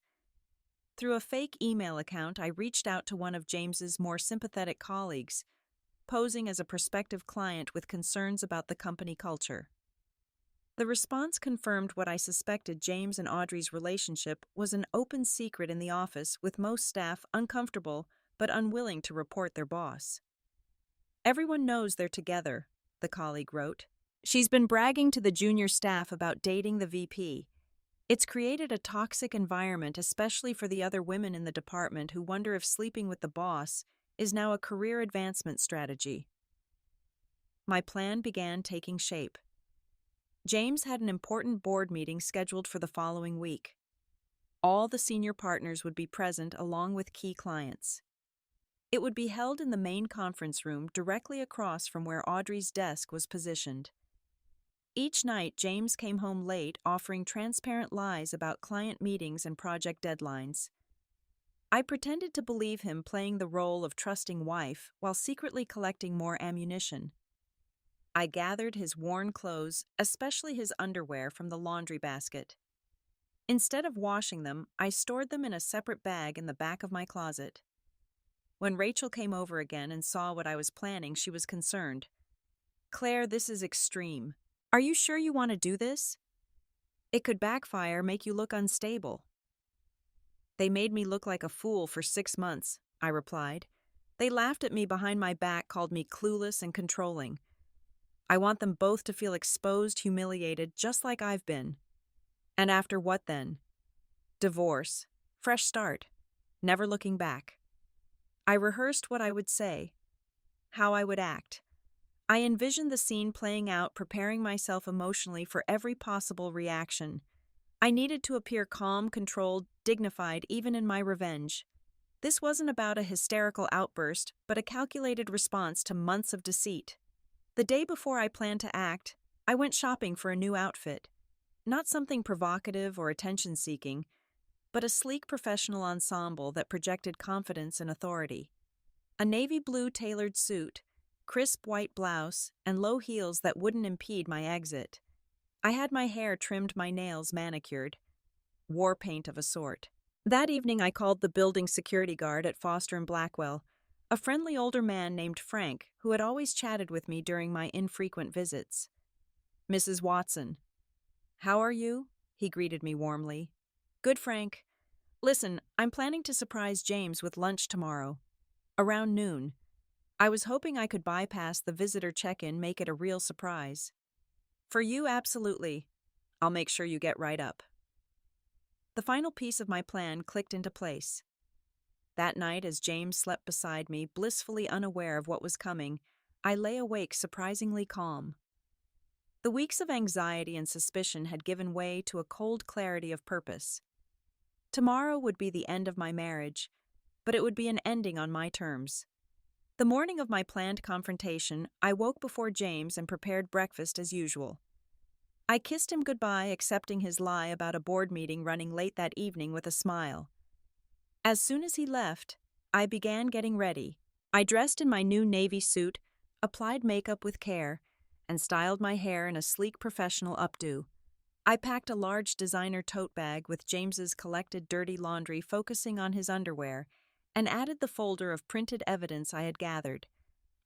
Through a fake email account, I reached out to one of James's more sympathetic colleagues, posing as a prospective client with concerns about the company culture. The response confirmed what I suspected: James and Audrey's relationship was an open secret in the office, with most staff uncomfortable but unwilling to report their boss. "Everyone knows they're together," the colleague wrote. "She's been bragging to the junior staff about dating the VP. It's created a toxic environment, especially for the other women in the department who wonder if sleeping with the boss is now a career advancement strategy." My plan began taking shape. James had an important board meeting scheduled for the following week. All the senior partners would be present, along with key clients. It would be held in the main conference room directly across from where Audrey's desk was positioned. Each night, James came home late, offering transparent lies about client meetings and project deadlines. I pretended to believe him, playing the role of trusting wife while secretly collecting more ammunition. I gathered his worn clothes, especially his underwear, from the laundry basket. Instead of washing them, I stored them in a separate bag in the back of my closet. When Rachel came over again and saw what I was planning, she was concerned. "Claire, this is extreme. Are you sure you want to do this? It could backfire, make you look unstable." "They made me look like a fool for 6 months," I replied. "They laughed at me behind my back, called me clueless and controlling. I want them both to feel exposed, humiliated, just like I've been." "And after what then?" "Divorce. Fresh start. Never looking back." I rehearsed what I would say, how I would act. I envisioned the scene playing out, preparing myself emotionally for every possible reaction. I needed to appear calm, controlled, dignified, even in my revenge. This wasn't about a hysterical outburst, but a calculated response to months of deceit. The day before I planned to act, I went shopping for a new outfit. Not something provocative or attention-seeking, but a sleek professional ensemble that projected confidence and authority. A navy blue tailored suit, crisp white blouse, and low heels that wouldn't impede my exit. I had my hair trimmed, my nails manicured. War paint of a sort. That evening I called the building security guard at Foster and Blackwell, a friendly older man named Frank who had always chatted with me during my infrequent visits. "Mrs. Watson." "How are you?" he greeted me warmly. "Good, Frank. Listen, I'm planning to surprise James with lunch tomorrow, around noon. I was hoping I could bypass the visitor check-in, make it a real surprise." "For you, absolutely. I'll make sure you get right up." The final piece of my plan clicked into place. That night, as James slept beside me, blissfully unaware of what was coming, I lay awake surprisingly calm. The weeks of anxiety and suspicion had given way to a cold clarity of purpose. Tomorrow would be the end of my marriage, but it would be an ending on my terms. The morning of my planned confrontation, I woke before James and prepared breakfast as usual. I kissed him goodbye, accepting his lie about a board meeting running late that evening with a smile. As soon as he left, I began getting ready. I dressed in my new navy suit, applied makeup with care, and styled my hair in a sleek professional updo. I packed a large designer tote bag with James's collected dirty laundry, focusing on his underwear, and added the folder of printed evidence I had gathered.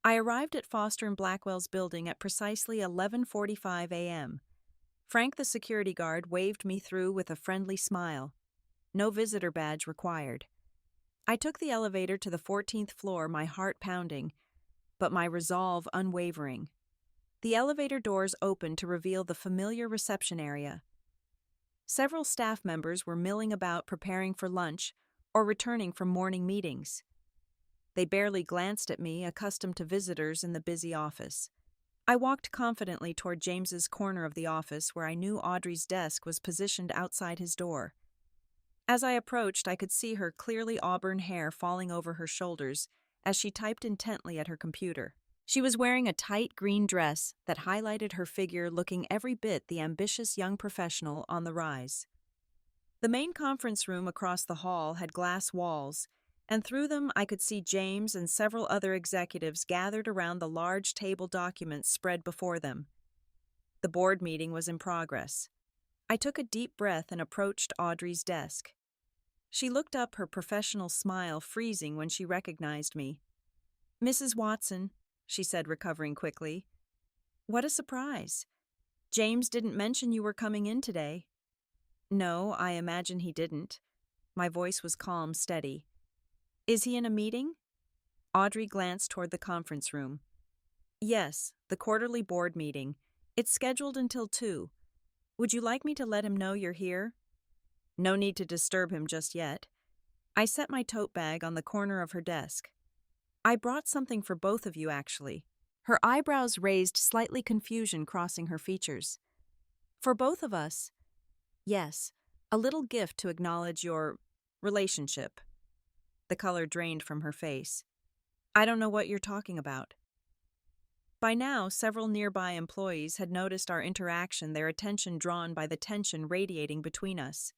I arrived at Foster and Blackwell's building at precisely 11:45 a.m. Frank, the security guard, waved me through with a friendly smile. No visitor badge required. I took the elevator to the 14th floor, my heart pounding, but my resolve unwavering. The elevator doors opened to reveal the familiar reception area. Several staff members were milling about, preparing for lunch or returning from morning meetings. They barely glanced at me, accustomed to visitors in the busy office. I walked confidently toward James's corner of the office where I knew Audrey's desk was positioned outside his door. As I approached, I could see her clearly auburn hair falling over her shoulders as she typed intently at her computer. She was wearing a tight green dress that highlighted her figure, looking every bit the ambitious young professional on the rise. The main conference room across the hall had glass walls, and through them I could see James and several other executives gathered around the large table documents spread before them. The board meeting was in progress. I took a deep breath and approached Audrey's desk. She looked up, her professional smile freezing when she recognized me. "Mrs. Watson," she said, recovering quickly. "What a surprise. James didn't mention you were coming in today." "No, I imagine he didn't." My voice was calm, steady. "Is he in a meeting?" Audrey glanced toward the conference room. "Yes, the quarterly board meeting. It's scheduled until 2. Would you like me to let him know you're here?" "No need to disturb him just yet." I set my tote bag on the corner of her desk. "I brought something for both of you, actually." Her eyebrows raised, slightly confusion crossing her features. "For both of us?" "Yes, a little gift to acknowledge your relationship." The color drained from her face. "I don't know what you're talking about." By now, several nearby employees had noticed our interaction, their attention drawn by the tension radiating between us.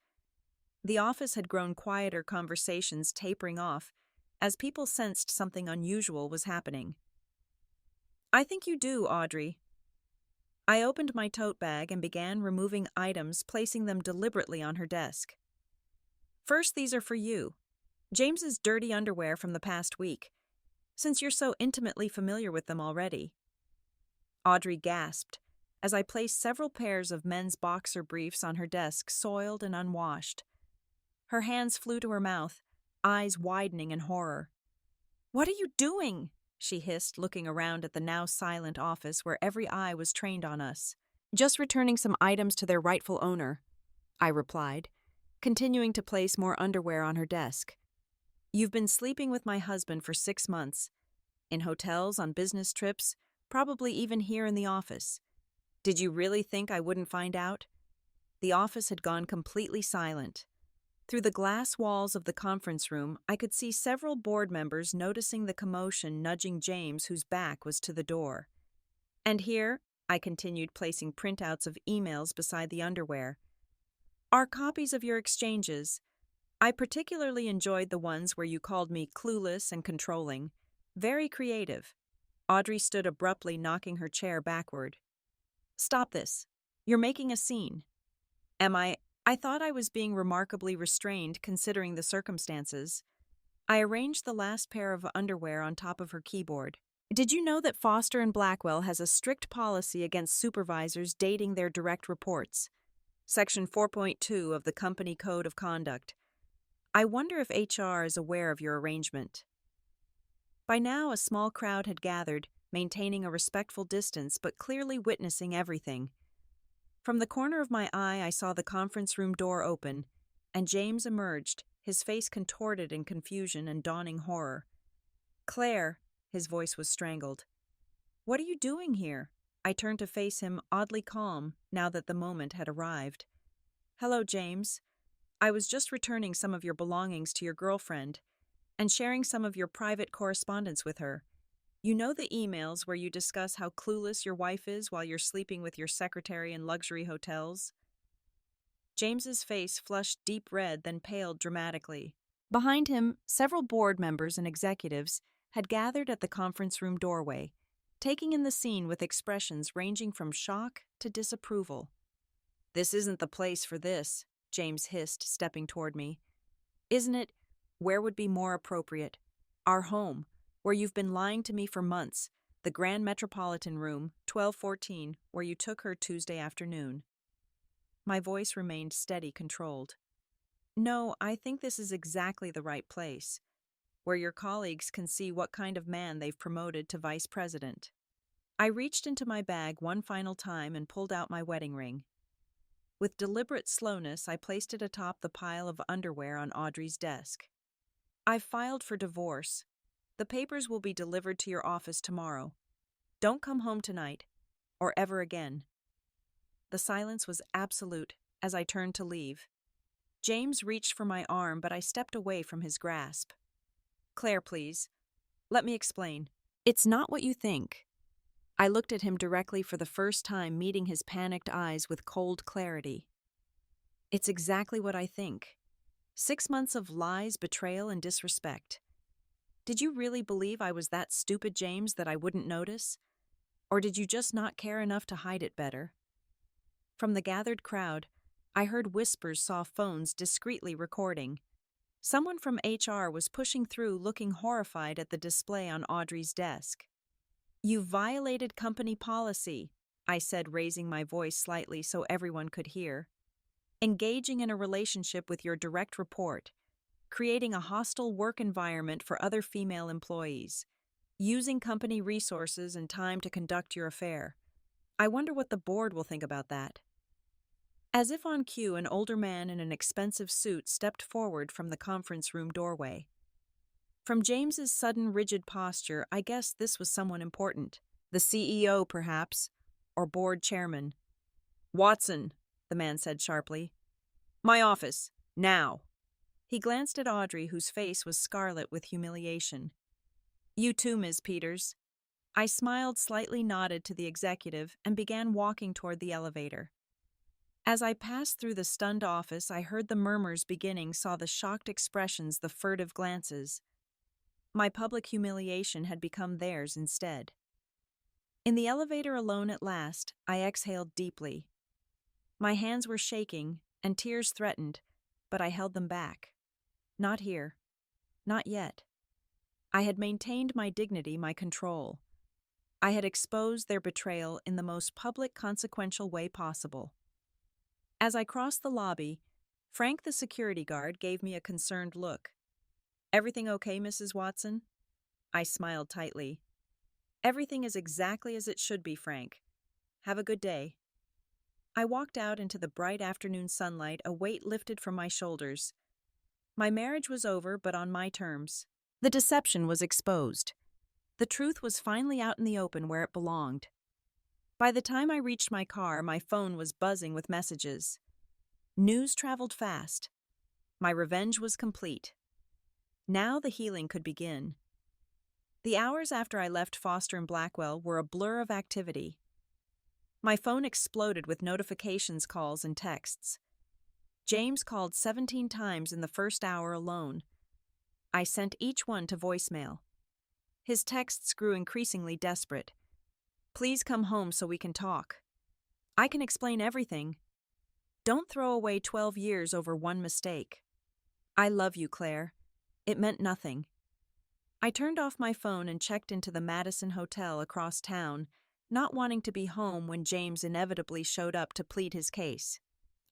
The office had grown quieter, conversations tapering off, as people sensed something unusual was happening. "I think you do, Audrey." I opened my tote bag and began removing items, placing them deliberately on her desk. "First, these are for you. James's dirty underwear from the past week, since you're so intimately familiar with them already." Audrey gasped as I placed several pairs of men's boxer briefs on her desk, soiled and unwashed. Her hands flew to her mouth, eyes widening in horror. "What are you doing?" she hissed, looking around at the now silent office where every eye was trained on us. "Just returning some items to their rightful owner," I replied, continuing to place more underwear on her desk. "You've been sleeping with my husband for 6 months, in hotels, on business trips, probably even here in the office. Did you really think I wouldn't find out?" The office had gone completely silent. Through the glass walls of the conference room, I could see several board members noticing the commotion, nudging James, whose back was to the door. "And here," I continued, placing printouts of emails beside the underwear, "are copies of your exchanges. I particularly enjoyed the ones where you called me clueless and controlling. Very creative." Audrey stood abruptly, knocking her chair backward. "Stop this. You're making a scene." "Am I? I thought I was being remarkably restrained considering the circumstances." I arranged the last pair of underwear on top of her keyboard. "Did you know that Foster and Blackwell has a strict policy against supervisors dating their direct reports? Section 4.2 of the Company Code of Conduct. I wonder if HR is aware of your arrangement." By now, a small crowd had gathered, maintaining a respectful distance but clearly witnessing everything. From the corner of my eye, I saw the conference room door open, and James emerged, his face contorted in confusion and dawning horror. "Claire," his voice was strangled. "What are you doing here?" I turned to face him, oddly calm, now that the moment had arrived. "Hello, James. I was just returning some of your belongings to your girlfriend, and sharing some of your private correspondence with her. You know the emails where you discuss how clueless your wife is while you're sleeping with your secretary in luxury hotels?" James's face flushed deep red, then paled dramatically. Behind him, several board members and executives had gathered at the conference room doorway, taking in the scene with expressions ranging from shock to disapproval. "This isn't the place for this," James hissed, stepping toward me. "Isn't it? Where would be more appropriate? Our home, where you've been lying to me for months, the Grand Metropolitan Room, 1214, where you took her Tuesday afternoon." My voice remained steady, controlled. "No, I think this is exactly the right place, where your colleagues can see what kind of man they've promoted to vice president." I reached into my bag one final time and pulled out my wedding ring. With deliberate slowness, I placed it atop the pile of underwear on Audrey's desk. "I've filed for divorce. The papers will be delivered to your office tomorrow. Don't come home tonight. or ever again. The silence was absolute as I turned to leave. James reached for my arm, but I stepped away from his grasp. Claire, please. Let me explain. It's not what you think. I looked at him directly for the first time, meeting his panicked eyes with cold clarity. It's exactly what I think. 6 months of lies, betrayal, and disrespect. Did you really believe I was that stupid, James, that I wouldn't notice? Or did you just not care enough to hide it better? From the gathered crowd, I heard whispers saw phones discreetly recording. Someone from HR was pushing through, looking horrified at the display on Audrey's desk. You violated company policy, I said, raising my voice slightly so everyone could hear. Engaging in a relationship with your direct report, creating a hostile work environment for other female employees, using company resources and time to conduct your affair. I wonder what the board will think about that. As if on cue, an older man in an expensive suit stepped forward from the conference room doorway. From James's sudden rigid posture, I guessed this was someone important. The CEO, perhaps, or board chairman. Watson, the man said sharply. My office, now. He glanced at Audrey, whose face was scarlet with humiliation. You too, Ms. Peters. I smiled, slightly nodded to the executive, and began walking toward the elevator. As I passed through the stunned office, I heard the murmurs beginning, saw the shocked expressions, the furtive glances. My public humiliation had become theirs instead. In the elevator alone at last, I exhaled deeply. My hands were shaking, and tears threatened, but I held them back. Not here. Not yet. I had maintained my dignity, my control. I had exposed their betrayal in the most public, consequential way possible. As I crossed the lobby, Frank, the security guard, gave me a concerned look. Everything okay, Mrs. Watson? I smiled tightly. Everything is exactly as it should be, Frank. Have a good day. I walked out into the bright afternoon sunlight, a weight lifted from my shoulders. My marriage was over, but on my terms. The deception was exposed. The truth was finally out in the open where it belonged. By the time I reached my car, my phone was buzzing with messages. News traveled fast. My revenge was complete. Now the healing could begin. The hours after I left Foster and Blackwell were a blur of activity. My phone exploded with notifications, calls, and texts. James called 17 times in the first hour alone. I sent each one to voicemail. His texts grew increasingly desperate. Please come home so we can talk. I can explain everything. Don't throw away 12 years over one mistake. I love you, Claire. It meant nothing. I turned off my phone and checked into the Madison Hotel across town, not wanting to be home when James inevitably showed up to plead his case.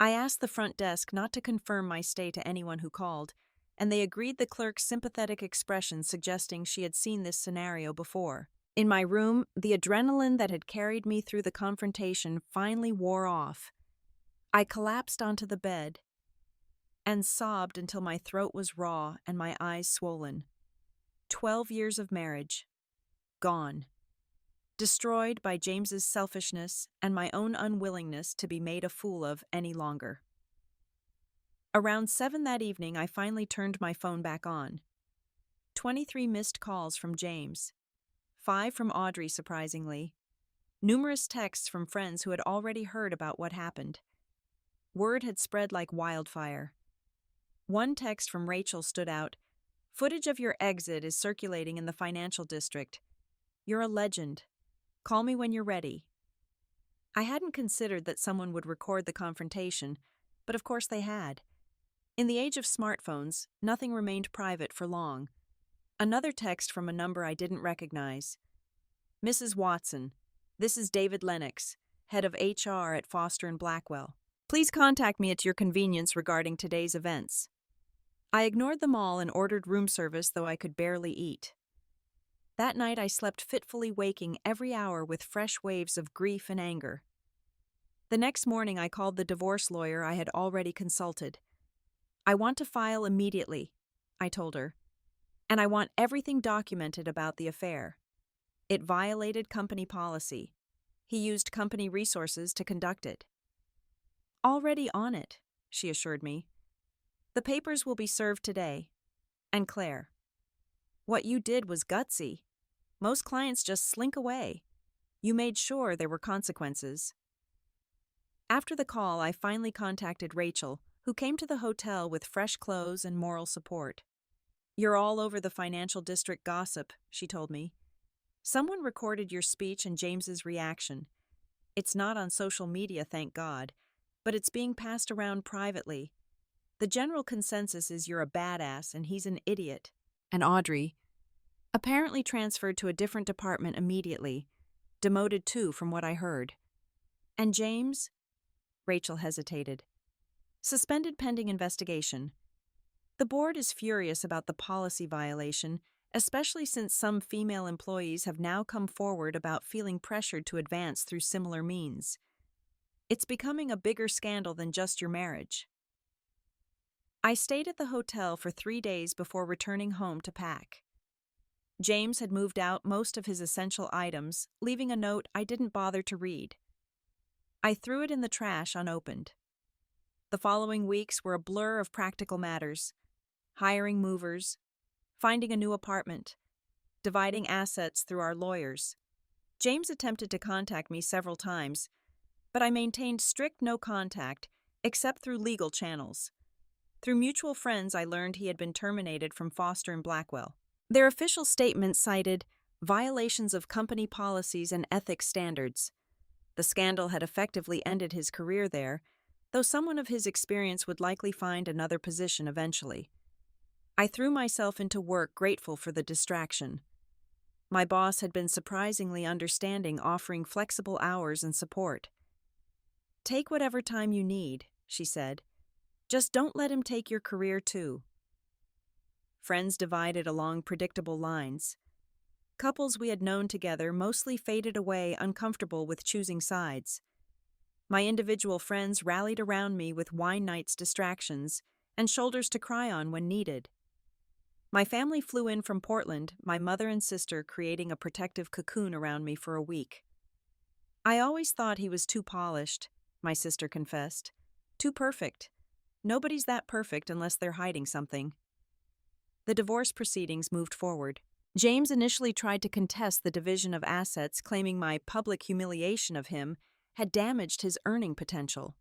I asked the front desk not to confirm my stay to anyone who called, and they agreed, the clerk's sympathetic expression suggesting she had seen this scenario before. In my room, the adrenaline that had carried me through the confrontation finally wore off. I collapsed onto the bed and sobbed until my throat was raw and my eyes swollen. 12 years of marriage. Gone. Destroyed by James's selfishness and my own unwillingness to be made a fool of any longer. Around 7 that evening, I finally turned my phone back on. 23 missed calls from James. 5 from Audrey, surprisingly. Numerous texts from friends who had already heard about what happened. Word had spread like wildfire. One text from Rachel stood out. Footage of your exit is circulating in the financial district. You're a legend. Call me when you're ready. I hadn't considered that someone would record the confrontation, but of course they had. In the age of smartphones, nothing remained private for long. Another text from a number I didn't recognize. Mrs. Watson, this is David Lennox, head of HR at Foster and Blackwell. Please contact me at your convenience regarding today's events. I ignored them all and ordered room service, though I could barely eat. That night I slept fitfully, waking every hour with fresh waves of grief and anger. The next morning I called the divorce lawyer I had already consulted. I want to file immediately, I told her, and I want everything documented about the affair. It violated company policy. He used company resources to conduct it. Already on it, she assured me. The papers will be served today. And Claire, what you did was gutsy. Most clients just slink away. You made sure there were consequences. After the call, I finally contacted Rachel, who came to the hotel with fresh clothes and moral support. You're all over the financial district gossip, she told me. Someone recorded your speech and James's reaction. It's not on social media, thank God, but it's being passed around privately. The general consensus is you're a badass and he's an idiot. And Audrey, apparently transferred to a different department immediately, demoted too from what I heard. And James? Rachel hesitated. Suspended pending investigation. The board is furious about the policy violation, especially since some female employees have now come forward about feeling pressured to advance through similar means. It's becoming a bigger scandal than just your marriage. I stayed at the hotel for 3 days before returning home to pack. James had moved out most of his essential items, leaving a note I didn't bother to read. I threw it in the trash unopened. The following weeks were a blur of practical matters: hiring movers, finding a new apartment, dividing assets through our lawyers. James attempted to contact me several times, but I maintained strict no contact except through legal channels. Through mutual friends, I learned he had been terminated from Foster and Blackwell. Their official statement cited violations of company policies and ethics standards. The scandal had effectively ended his career there, though someone of his experience would likely find another position eventually. I threw myself into work, grateful for the distraction. My boss had been surprisingly understanding, offering flexible hours and support. Take whatever time you need, she said. Just don't let him take your career too. Friends divided along predictable lines. Couples we had known together mostly faded away, uncomfortable with choosing sides. My individual friends rallied around me with wine nights, distractions, and shoulders to cry on when needed. My family flew in from Portland, my mother and sister creating a protective cocoon around me for a week. I always thought he was too polished, my sister confessed. Too perfect. Nobody's that perfect unless they're hiding something. The divorce proceedings moved forward. James initially tried to contest the division of assets, claiming my public humiliation of him had damaged his earning potential.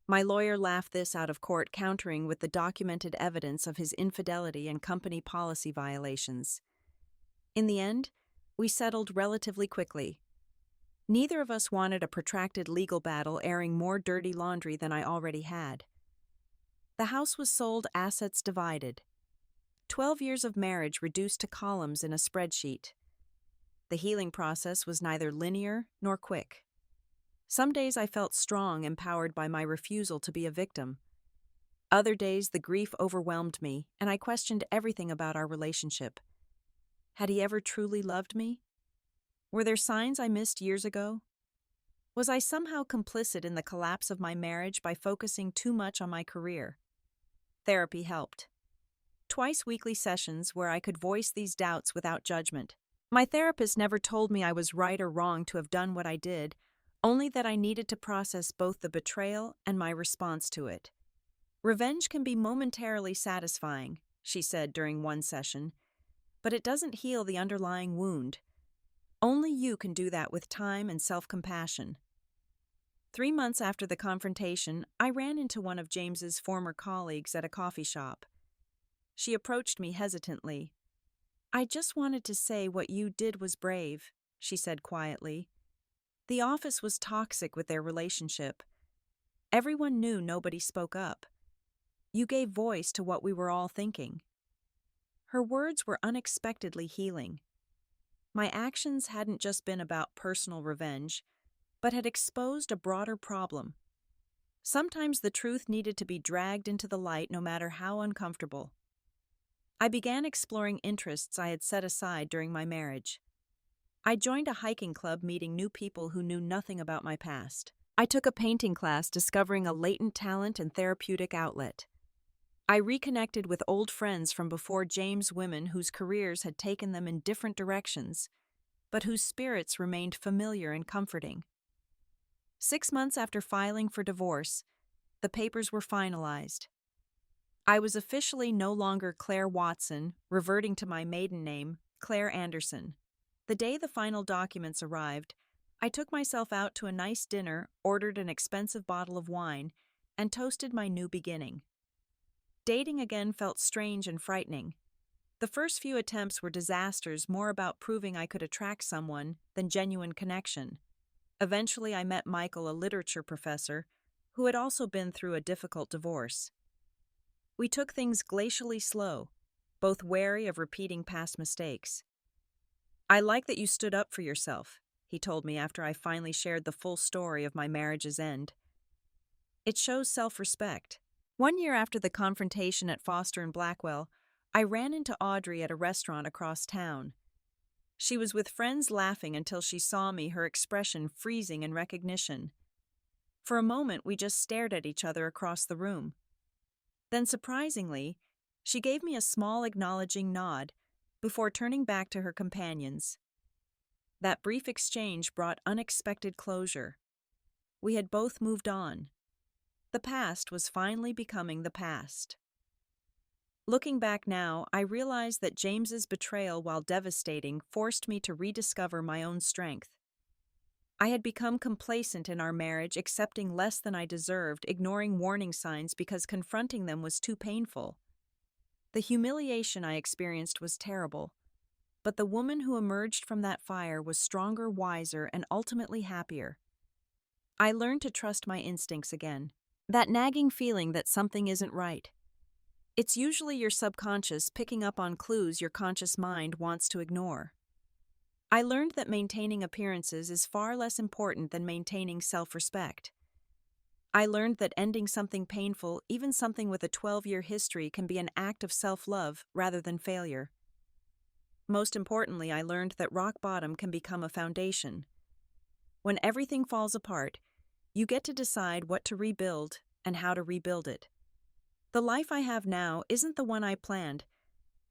My lawyer laughed this out of court, countering with the documented evidence of his infidelity and company policy violations. In the end, we settled relatively quickly. Neither of us wanted a protracted legal battle airing more dirty laundry than I already had. The house was sold, assets divided. 12 years of marriage reduced to columns in a spreadsheet. The healing process was neither linear nor quick. Some days I felt strong, empowered by my refusal to be a victim. Other days the grief overwhelmed me, and I questioned everything about our relationship. Had he ever truly loved me? Were there signs I missed years ago? Was I somehow complicit in the collapse of my marriage by focusing too much on my career? Therapy helped. Twice weekly sessions where I could voice these doubts without judgment. My therapist never told me I was right or wrong to have done what I did, only that I needed to process both the betrayal and my response to it. Revenge can be momentarily satisfying, she said during one session, but it doesn't heal the underlying wound. Only you can do that with time and self-compassion. 3 months after the confrontation, I ran into one of James's former colleagues at a coffee shop. She approached me hesitantly. I just wanted to say what you did was brave, she said quietly. The office was toxic with their relationship. Everyone knew nobody spoke up. You gave voice to what we were all thinking. Her words were unexpectedly healing. My actions hadn't just been about personal revenge, but had exposed a broader problem. Sometimes the truth needed to be dragged into the light, no matter how uncomfortable. I began exploring interests I had set aside during my marriage. I joined a hiking club, meeting new people who knew nothing about my past. I took a painting class, discovering a latent talent and therapeutic outlet. I reconnected with old friends from before James, women whose careers had taken them in different directions. but whose spirits remained familiar and comforting. 6 months after filing for divorce, the papers were finalized. I was officially no longer Claire Watson, reverting to my maiden name, Claire Anderson. The day the final documents arrived, I took myself out to a nice dinner, ordered an expensive bottle of wine, and toasted my new beginning. Dating again felt strange and frightening. The first few attempts were disasters, more about proving I could attract someone than genuine connection. Eventually, I met Michael, a literature professor, who had also been through a difficult divorce. We took things glacially slow, both wary of repeating past mistakes. "I like that you stood up for yourself," he told me after I finally shared the full story of my marriage's end. "It shows self-respect." 1 year after the confrontation at Foster and Blackwell, I ran into Audrey at a restaurant across town. She was with friends laughing until she saw me, her expression freezing in recognition. For a moment, we just stared at each other across the room. Then, surprisingly, she gave me a small acknowledging nod before turning back to her companions. That brief exchange brought unexpected closure. We had both moved on. The past was finally becoming the past. Looking back now, I realize that James's betrayal, while devastating, forced me to rediscover my own strength. I had become complacent in our marriage, accepting less than I deserved, ignoring warning signs because confronting them was too painful. The humiliation I experienced was terrible, but the woman who emerged from that fire was stronger, wiser, and ultimately happier. I learned to trust my instincts again. That nagging feeling that something isn't right. It's usually your subconscious picking up on clues your conscious mind wants to ignore. I learned that maintaining appearances is far less important than maintaining self-respect. I learned that ending something painful, even something with a 12-year history, can be an act of self-love rather than failure. Most importantly, I learned that rock bottom can become a foundation. When everything falls apart, you get to decide what to rebuild and how to rebuild it. The life I have now isn't the one I planned,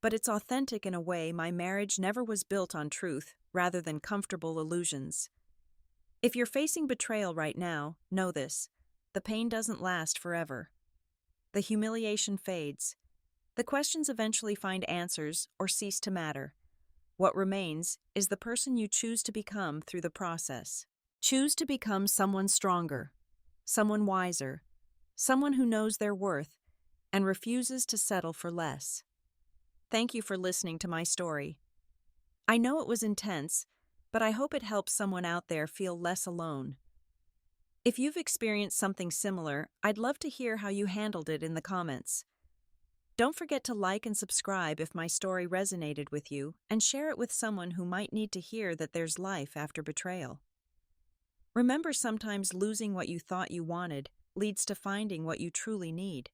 but it's authentic in a way my marriage never was built on truth rather than comfortable illusions. If you're facing betrayal right now, know this: the pain doesn't last forever. The humiliation fades. The questions eventually find answers or cease to matter. What remains is the person you choose to become through the process. Choose to become someone stronger, someone wiser, someone who knows their worth and refuses to settle for less. Thank you for listening to my story. I know it was intense, but I hope it helps someone out there feel less alone. If you've experienced something similar, I'd love to hear how you handled it in the comments. Don't forget to like and subscribe if my story resonated with you, and share it with someone who might need to hear that there's life after betrayal. Remember, sometimes losing what you thought you wanted leads to finding what you truly need.